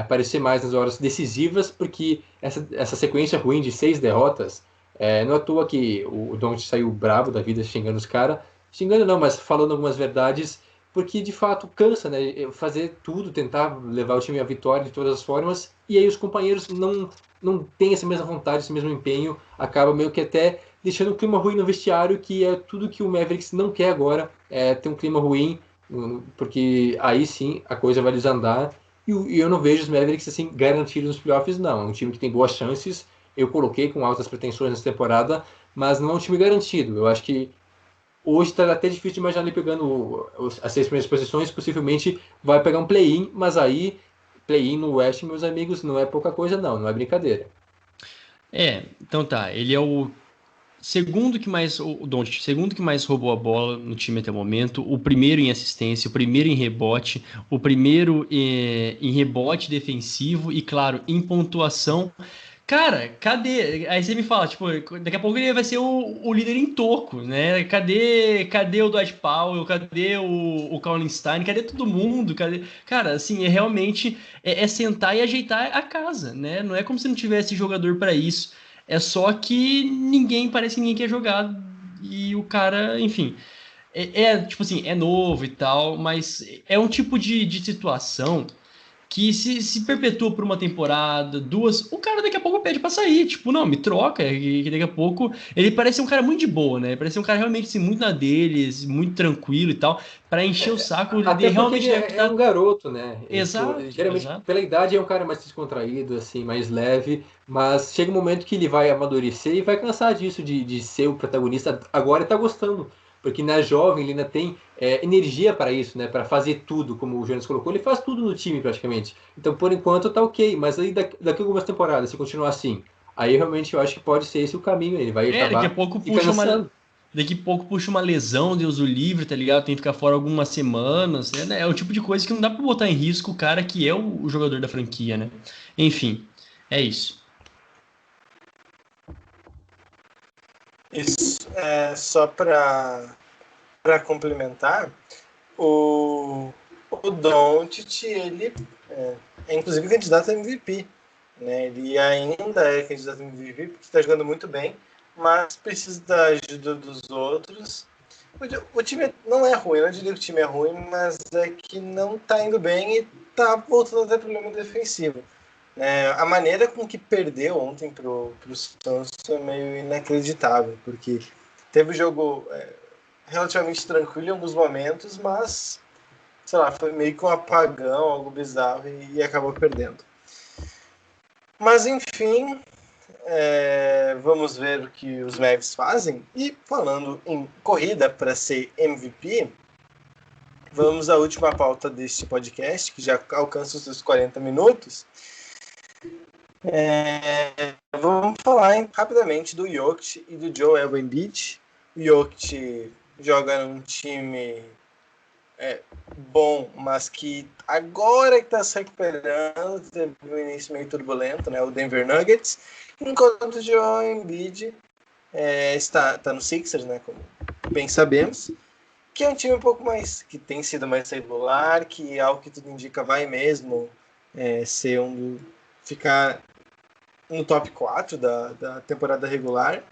aparecer mais nas horas decisivas, porque essa sequência ruim de 6 derrotas, não é à toa que o Doncic saiu bravo da vida xingando os caras, xingando não, mas falando algumas verdades, porque de fato cansa, né? Fazer tudo, tentar levar o time à vitória de todas as formas, e aí os companheiros não têm essa mesma vontade, esse mesmo empenho, acaba meio que até deixando um clima ruim no vestiário, que é tudo que o Mavericks não quer agora, ter um clima ruim, porque aí sim a coisa vai desandar, e eu não vejo os Mavericks assim garantidos nos playoffs, não. É um time que tem boas chances, eu coloquei com altas pretensões nessa temporada, mas não é um time garantido. Eu acho que hoje está até difícil de imaginar ele pegando as 6 primeiras posições, possivelmente vai pegar um play-in, mas aí, play-in no West, meus amigos, não é pouca coisa não é brincadeira. Então tá, ele é o segundo que mais, o Doncic, segundo que mais roubou a bola no time até o momento, o primeiro em assistência, o primeiro em rebote, o primeiro em rebote defensivo e, claro, em pontuação. Cara, cadê? Aí você me fala, tipo, daqui a pouco ele vai ser o líder em toco, né? Cadê o Dwight Powell? Cadê o Colin Stein? Cadê todo mundo? Cara, assim, realmente sentar e ajeitar a casa, né? Não é como se não tivesse jogador para isso. É só que parece que ninguém quer jogar e o cara, enfim, tipo assim, é novo e tal, mas é um tipo de situação que se perpetua por uma temporada, duas, o cara daqui a pouco pede pra sair. Tipo, não, me troca, que daqui a pouco... Ele parece um cara muito de boa, né? Parece um cara realmente assim, muito na deles, muito tranquilo e tal, pra encher o saco. Ele Até porque realmente ele deve é estar... um garoto, né? Exato, Geralmente, exato. pela idade, é um cara mais descontraído, assim, mais leve, mas chega um momento que ele vai amadurecer e vai cansar disso, de ser o protagonista. Agora ele tá gostando, porque na jovem ele ainda tem energia para isso, né? Para fazer tudo, como o Jonas colocou, ele faz tudo no time praticamente. Então, por enquanto, tá ok, mas aí daqui a algumas temporadas, se continuar assim, aí realmente eu acho que pode ser esse o caminho, ele vai Daqui a acabar pouco se puxa uma... cansando. Daqui a pouco puxa uma lesão, Deus o livre, tá ligado? Tem que ficar fora algumas semanas. É o tipo de coisa que não dá pra botar em risco o cara que é o jogador da franquia, né? Enfim, é isso. Isso. Só para complementar, o Doncic, ele é inclusive candidato a MVP. Né? Ele ainda é candidato a MVP porque está jogando muito bem, mas precisa da ajuda dos outros. O time não é ruim, eu não diria que o time é ruim, mas é que não está indo bem e está voltando a ter problema defensivo. A maneira com que perdeu ontem pro Suns é meio inacreditável, porque teve o jogo relativamente tranquilo em alguns momentos, mas, sei lá, foi meio que um apagão, algo bizarro, e acabou perdendo. Mas, enfim, vamos ver o que os Mavs fazem. E falando em corrida para ser MVP, vamos à última pauta deste podcast, que já alcança os seus 40 minutos. Vamos falar rapidamente do Jokic e do Joel Embiid. O Jokic joga num time bom, mas que agora que está se recuperando, teve um início meio turbulento, né? O Denver Nuggets, enquanto o Joel Embiid está no Sixers, né? Como bem sabemos, que é um time um pouco mais, que tem sido mais regular, que ao que tudo indica vai mesmo ser ficar no top 4 da temporada regular.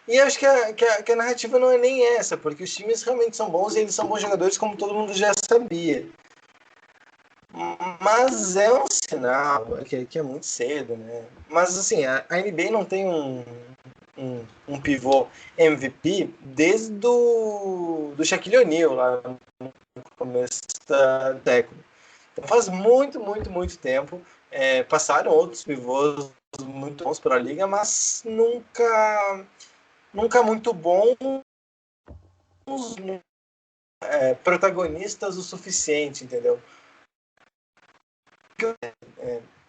E acho que a narrativa não é nem essa, porque os times realmente são bons e eles são bons jogadores, como todo mundo já sabia. Mas é um sinal que é muito cedo, né? Mas assim, a NBA não tem um pivô MVP desde do Shaquille O'Neal, lá no começo da década. Então faz muito, muito, muito tempo. Passaram outros pivôs muito bons para a liga, mas nunca muito bons, protagonistas o suficiente, entendeu?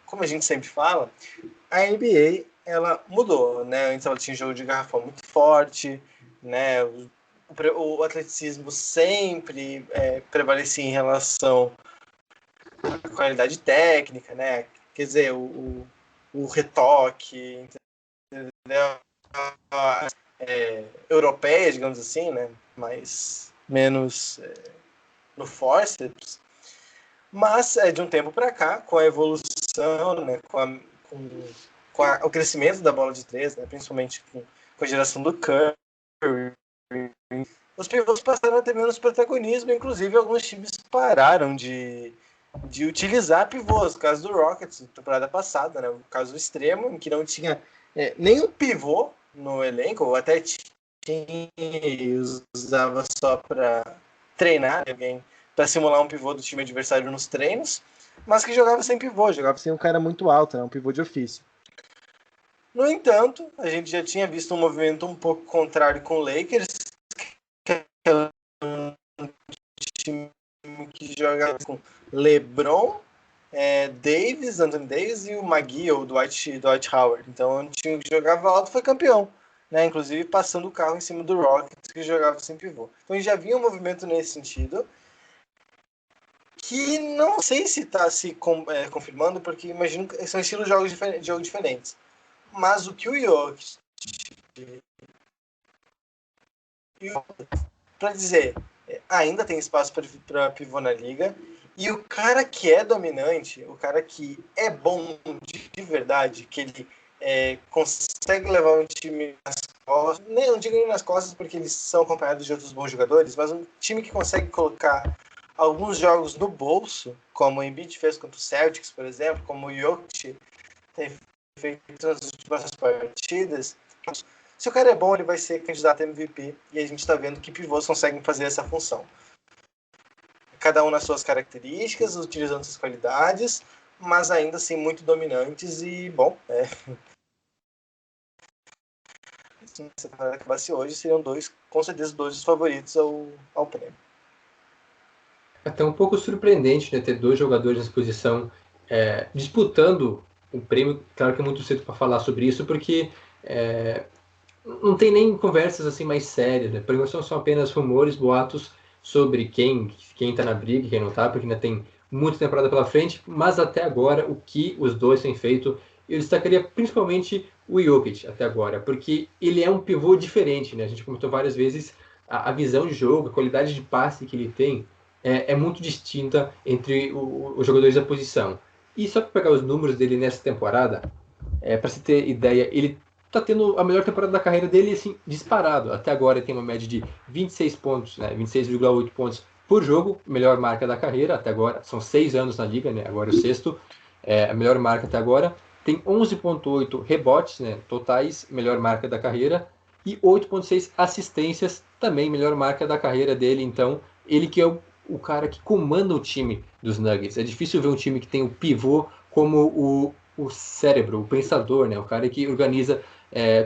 Como a gente sempre fala, a NBA ela mudou, né? Antes ela tinha um jogo de garrafão muito forte, né? O atleticismo sempre prevalecia em relação à qualidade técnica, né? Quer dizer, o retoque, entendeu? Europeia, digamos assim, né? Mas menos no forceps. Mas de um tempo para cá, com a evolução, né, com o crescimento da bola de três, né, principalmente com a geração do Curry, os pivôs passaram a ter menos protagonismo, inclusive alguns times pararam de utilizar pivôs. O caso do Rockets, na temporada passada, né, o caso extremo, em que não tinha nenhum pivô no elenco, ou até tinha e usava só para treinar alguém, para simular um pivô do time adversário nos treinos, mas que jogava sem pivô, jogava sem um cara muito alto, né, um pivô de ofício. No entanto, a gente já tinha visto um movimento um pouco contrário com o Lakers, que é um time que jogava com LeBron, Davis, Anthony Davis e o McGee, ou Dwight Howard. Então, um time que jogava alto foi campeão, né? Inclusive passando o carro em cima do Rockets, que jogava sem pivô. Então, já havia um movimento nesse sentido, que não sei se está se confirmando, porque imagino que são estilos de jogo diferentes. Mas o que o Jokic, para dizer, ainda tem espaço para pivô na liga, e o cara que é dominante, o cara que é bom de verdade, que ele consegue levar um time nas costas, não digo nem nas costas porque eles são acompanhados de outros bons jogadores, mas um time que consegue colocar alguns jogos no bolso, como o Embiid fez contra o Celtics, por exemplo, como o Jokic tem feito nas últimas partidas, se o cara é bom, ele vai ser candidato a MVP, e a gente está vendo que pivôs conseguem fazer essa função. Cada um nas suas características, utilizando suas qualidades, mas ainda assim muito dominantes e, bom, se a temporada acabasse hoje, seriam com certeza dois dos favoritos ao prêmio. É até um pouco surpreendente, né, ter dois jogadores nessa posição disputando o prêmio. Claro que é muito cedo para falar sobre isso, porque não tem nem conversas assim mais sérias, né? Por enquanto são apenas rumores, boatos sobre quem está na briga e quem não está, porque ainda tem muita temporada pela frente, mas até agora o que os dois têm feito, eu destacaria principalmente o Jokic até agora, porque ele é um pivô diferente, né? A gente comentou várias vezes a visão de jogo, a qualidade de passe que ele tem é muito distinta entre os jogadores da posição. E só para pegar os números dele nessa temporada, para você ter ideia, ele está tendo a melhor temporada da carreira dele, assim, disparado. Até agora ele tem uma média de 26 pontos, né, 26,8 pontos por jogo, melhor marca da carreira até agora. São 6 anos na liga, né, agora é o sexto, a melhor marca até agora. Tem 11,8 rebotes, né, totais, melhor marca da carreira. E 8,6 assistências, também melhor marca da carreira dele. Então, ele que é o cara que comanda o time dos Nuggets. É difícil ver um time que tem o pivô como o cérebro, o pensador, né, o cara que organiza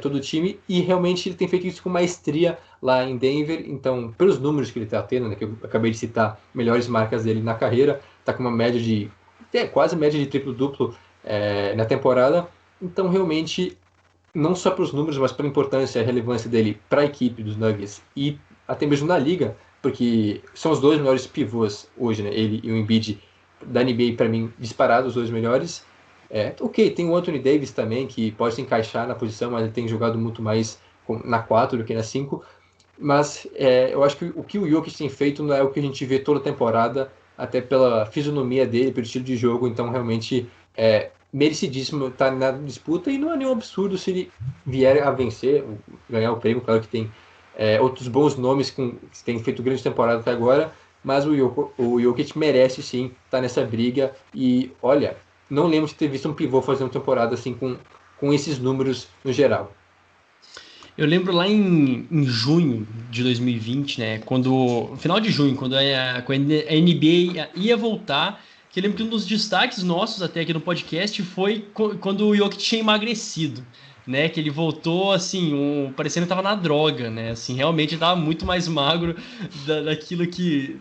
todo o time, e realmente ele tem feito isso com maestria lá em Denver. Então, pelos números que ele está tendo, né, que eu acabei de citar, melhores marcas dele na carreira, está com uma média de quase média de triplo-duplo na temporada. Então, realmente, não só para os números, mas pela importância e a relevância dele para a equipe dos Nuggets e até mesmo na liga, porque são os dois melhores pivôs hoje, né, ele e o Embiid da NBA, para mim, disparados, os dois melhores. Ok, tem o Anthony Davis também, que pode se encaixar na posição, mas ele tem jogado muito mais na 4 do que na 5. Mas eu acho que o que o Jokic tem feito não é o que a gente vê toda a temporada, até pela fisionomia dele, pelo estilo de jogo. Então, realmente, merecidíssimo estar na disputa, e não é nenhum absurdo se ele vier a vencer, ganhar o prêmio. Claro que tem outros bons nomes que têm feito grande temporada até agora, mas o Jokic merece sim estar nessa briga. E olha, não lembro de ter visto um pivô fazer uma temporada assim com esses números no geral. Eu lembro lá em junho de 2020, né, final de junho, quando a NBA ia voltar, que eu lembro que um dos destaques nossos até aqui no podcast foi quando o Jokic tinha emagrecido, né, que ele voltou assim, parecendo que estava na droga, né, assim, realmente ele estava muito mais magro daquilo que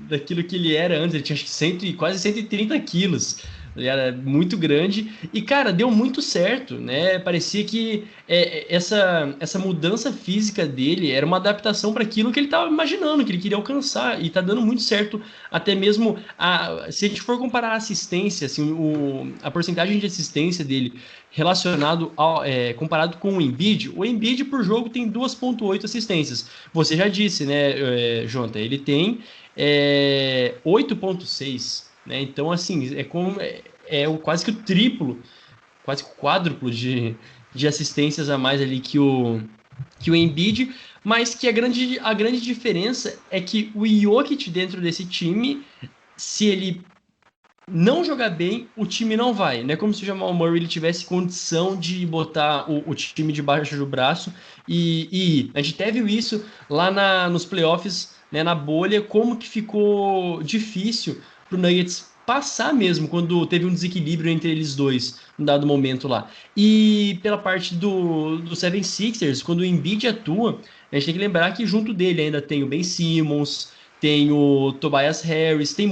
ele era antes. Ele tinha acho que quase 130 quilos. Ele era muito grande e, cara, deu muito certo, né? Parecia que essa mudança física dele era uma adaptação para aquilo que ele estava imaginando, que ele queria alcançar, e tá dando muito certo. Até mesmo se a gente for comparar a assistência, assim, a porcentagem de assistência dele comparado com o Embiid por jogo tem 2,8 assistências. Você já disse, né, Jonathan? Ele tem 8,6. Né? Então, assim, quase que o triplo, quase que o quádruplo de assistências a mais ali que o Embiid, mas que a grande diferença é que o Jokic dentro desse time, se ele não jogar bem, o time não vai. Não é como se o Jamal Murray ele tivesse condição de botar o time debaixo do braço e a gente até viu isso lá nos playoffs, né, na bolha, como que ficou difícil pro Nuggets passar mesmo quando teve um desequilíbrio entre eles dois, num dado momento lá. E pela parte do 76ers, quando o Embiid atua, a gente tem que lembrar que junto dele ainda tem o Ben Simmons, tem o Tobias Harris, tem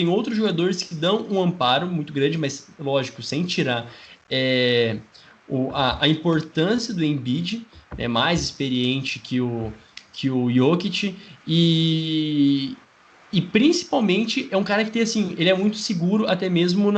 outros jogadores que dão um amparo muito grande, mas lógico, sem tirar a importância do Embiid, é mais experiente que o Jokic, e principalmente é um cara que tem assim, ele é muito seguro até mesmo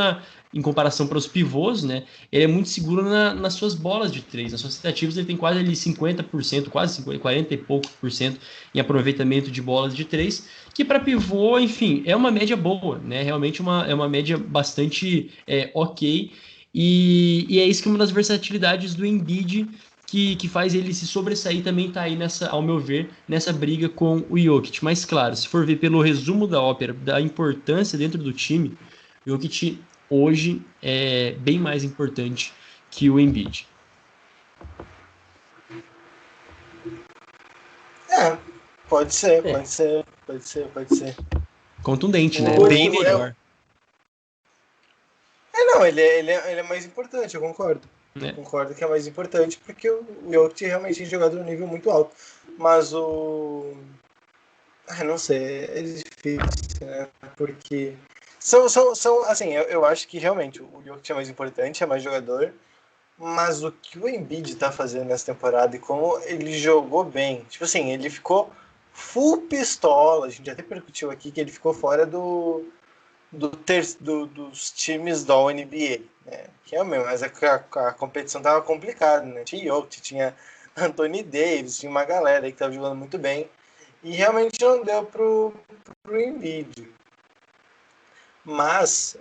em comparação para os pivôs, né? Ele é muito seguro nas suas bolas de três, nas suas tentativas ele tem quase ali 50%, quase 50, 40 e poucos por cento em aproveitamento de bolas de três, que para pivô, enfim, é uma média boa, né? Realmente é uma média bastante ok, e é isso que é uma das versatilidades do Embiid, que faz ele se sobressair também tá aí nessa, ao meu ver, nessa briga com o Jokic. Mas claro, se for ver pelo resumo da ópera, da importância dentro do time, o Jokic hoje é bem mais importante que o Embiid. Pode ser. Contundente, né? O- Bem o- melhor. Não, ele é mais importante, eu concordo. É. Concordo que é mais importante, porque o Jokic realmente tem jogado num nível muito alto. Mas o... não sei, é difícil, né? Porque... assim, eu acho que realmente o Jokic é mais importante, é mais jogador, mas o que o Embiid tá fazendo nessa temporada e como ele jogou bem, tipo assim, ele ficou full pistola, a gente até repercutiu aqui que ele ficou fora dos times da NBA, né? Que é o mesmo, mas a competição tava complicada, né? Tinha Jokic, tinha Anthony Davis, tinha uma galera aí que tava jogando muito bem, e realmente não deu pro Embiid. Mas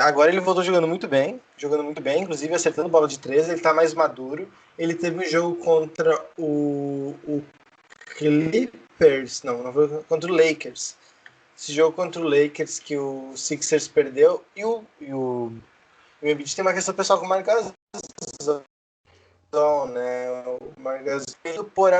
agora ele voltou jogando muito bem, inclusive acertando bola de 3, ele tá mais maduro. Ele teve um jogo contra o Clippers, não foi contra o Lakers. Esse jogo contra o Lakers que o Sixers perdeu, e o Embiid tem uma questão pessoal com o Marc Gasol, né? O Marc Gasol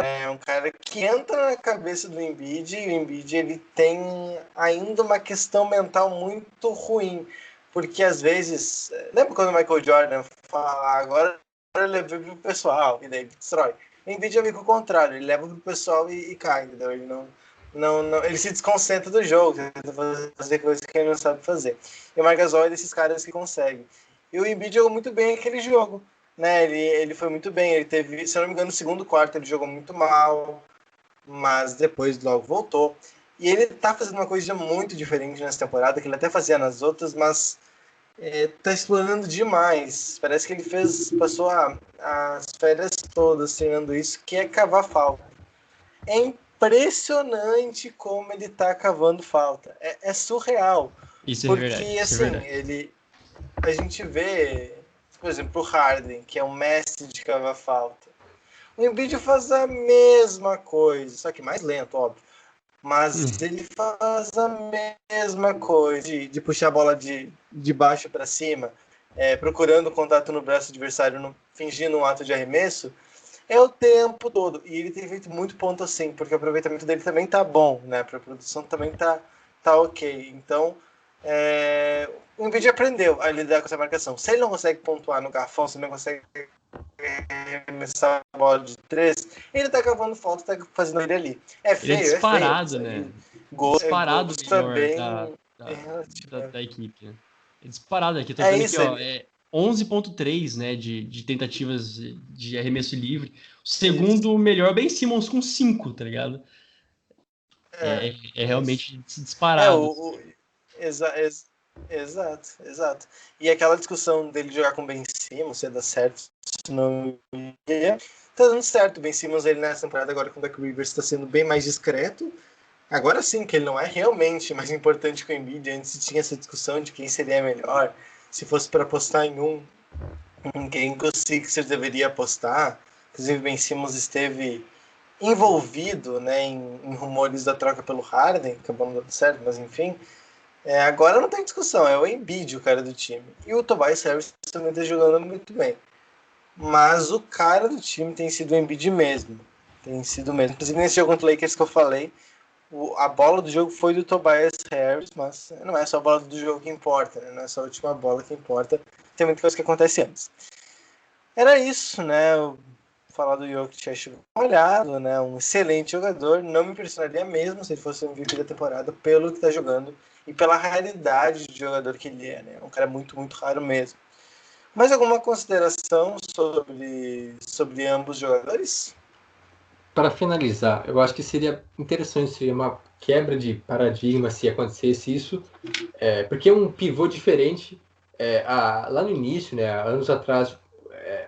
é um cara que entra na cabeça do Embiid, e o Embiid ele tem ainda uma questão mental muito ruim, porque às vezes, lembra quando o Michael Jordan fala, agora ele leva pro pessoal, e daí ele destrói. O Embiid é meio que o contrário, ele leva pro pessoal e cai, entendeu? Ele não, ele se desconcentra do jogo, tenta fazer coisas que ele não sabe fazer. E o Marc Gasol é desses caras que consegue. E o Embiid jogou muito bem aquele jogo, né? Ele foi muito bem, ele teve, se eu não me engano, no segundo quarto ele jogou muito mal, mas depois logo voltou. E ele tá fazendo uma coisa muito diferente nessa temporada, que ele até fazia nas outras, mas tá explorando demais. Parece que ele passou as férias todas treinando isso, que é cavar falta. É impressionante como ele tá cavando falta. É surreal. Isso é Porque, verdade. Isso assim, é verdade. a gente vê, por exemplo, o Harden, que é um mestre de cavar falta. O Embiid faz a mesma coisa, só que mais lento, óbvio. Mas ele faz a mesma coisa de puxar a bola de baixo para cima, procurando contato no braço adversário, fingindo um ato de arremesso, é o tempo todo. E ele tem feito muito ponto assim, porque o aproveitamento dele também tá bom, né? A produção também tá ok. Então, o Embiid aprendeu a lidar com essa marcação. Se ele não consegue pontuar no garrafão, se ele não consegue arremessar a bola de 3, ele tá cavando falta, tá fazendo ele ali. É Ele é feio, disparado, é feio. né? Disparado melhor também. da equipe. Né? É disparado aqui. Tô vendo isso, aqui, ó. É 11,3, né? De tentativas de arremesso livre. O segundo melhor, Ben Simmons, com 5, tá ligado? É realmente disparado. Exato. E aquela discussão dele jogar com o Ben Simmons, se dá certo, se não ia, tá dando certo. O Ben Simmons, ele nessa temporada agora com o Doc Rivers está sendo bem mais discreto. Agora sim, que ele não é realmente mais importante que o Embiid. Antes tinha essa discussão de quem seria melhor, se fosse para apostar em quem que o Sixers deveria apostar. Inclusive, Ben Simmons esteve envolvido, né, em rumores da troca pelo Harden, acabou não dando certo, mas enfim. Agora não tem discussão, é o Embiid o cara do time. E o Tobias Harris também está jogando muito bem. Mas o cara do time tem sido o Embiid mesmo. Tem sido mesmo. Inclusive nesse jogo contra o Lakers que eu falei, a bola do jogo foi do Tobias Harris, mas não é só a bola do jogo que importa, né? Não é só a última bola que importa. Tem muita coisa que acontece antes. Era isso, né? Falar do Jokic, acho olhado, né? Um excelente jogador. Não me impressionaria mesmo se ele fosse o MVP da temporada pelo que está jogando e pela raridade de jogador que ele é, né? Um cara muito, muito raro mesmo. Mais alguma consideração sobre ambos os jogadores? Para finalizar, eu acho que seria interessante, seria uma quebra de paradigma se acontecesse isso, porque é um pivô diferente. Lá no início, né, anos atrás,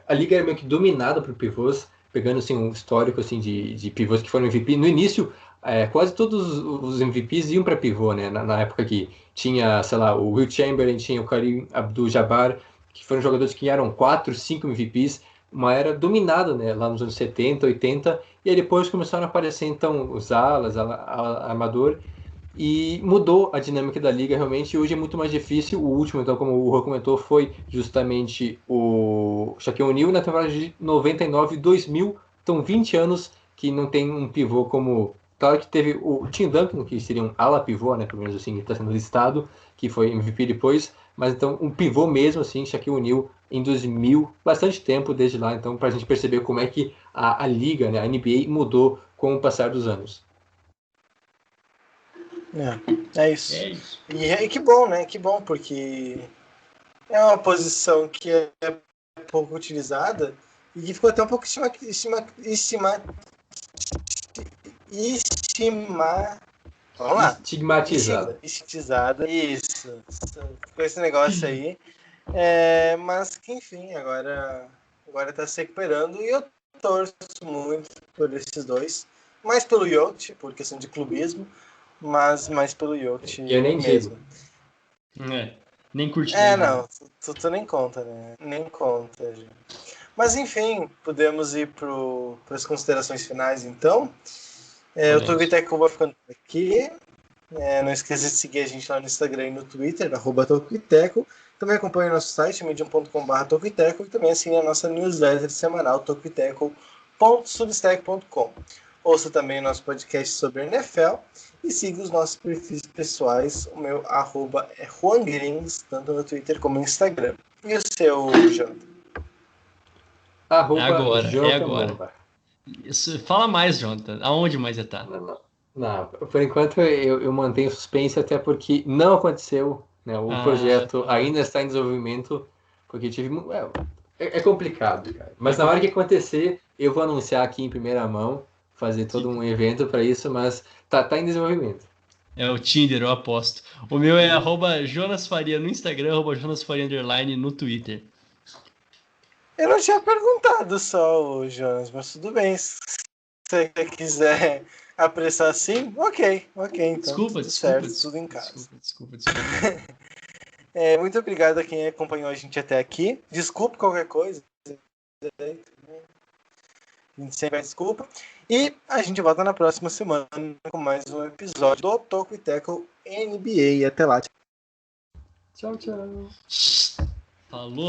a liga era meio que dominada por pivôs, pegando assim, um histórico assim, de pivôs que foram MVP. No início, quase todos os MVPs iam para pivô, né, na época que tinha, sei lá, o Will Chamberlain, tinha o Kareem Abdul-Jabbar, que foram jogadores que ganharam 4, 5 MVPs, uma era dominada, né, lá nos anos 70, 80, e aí depois começaram a aparecer então os alas, armador, e mudou a dinâmica da liga realmente, e hoje é muito mais difícil. O último, então, como o Juan comentou, foi justamente o Shaquille O'Neal na temporada de 99 e 2000, então 20 anos que não tem um pivô como... Claro que teve o Tim Duncan, que seria um ala pivô, né, pelo menos assim, que está sendo listado, que foi MVP depois, mas então um pivô mesmo, assim, Shaquille O'Neal em 2000, bastante tempo desde lá, então, para a gente perceber como é que a liga, né, a NBA mudou com o passar dos anos. É isso. É isso. E que bom, né? Que bom, porque é uma posição que é pouco utilizada e que ficou até um pouco vamos lá. Estigmatizada. Isso. Com esse negócio aí. Mas que, enfim, agora tá se recuperando. E eu torço muito por esses dois. Mais pelo Jokic, por questão de clubismo. Mas mais pelo Jokic mesmo. Nem curti. Não. Tu nem conta, né? Nem conta, gente. Mas, enfim, podemos ir para as considerações finais, então. O Tocoiteco vai ficando por aqui. Não esqueça de seguir a gente lá no Instagram e no Twitter, @Tocoiteco. Também acompanhe o nosso site, medium.com/Tocoiteco, e também assine a nossa newsletter semanal, tocoiteco.substack.com. Ouça também o nosso podcast sobre NFL e siga os nossos perfis pessoais. O meu @é JuanGrings, tanto no Twitter como no Instagram. E o seu, Jonathan? Agora. Isso, fala mais, Jonathan. Aonde mais você tá? Não, por enquanto eu mantenho suspense, até porque não aconteceu, né? O projeto ainda está em desenvolvimento, porque tive... É complicado, cara. Mas na hora que acontecer, eu vou anunciar aqui em primeira mão, fazer todo um evento para isso, mas tá em desenvolvimento. É o Tinder, eu aposto. O meu é @JonasFaria no Instagram, @JonasFaria_ no Twitter. Eu não tinha perguntado só, Jonas, mas tudo bem. Se você quiser apressar assim, ok, então. Desculpa. Tudo em casa. Desculpa. Muito obrigado a quem acompanhou a gente até aqui. Desculpa qualquer coisa. A gente sempre pede desculpa. E a gente volta na próxima semana com mais um episódio do Tocoiteco NBA. Até lá. Tchau. Falou.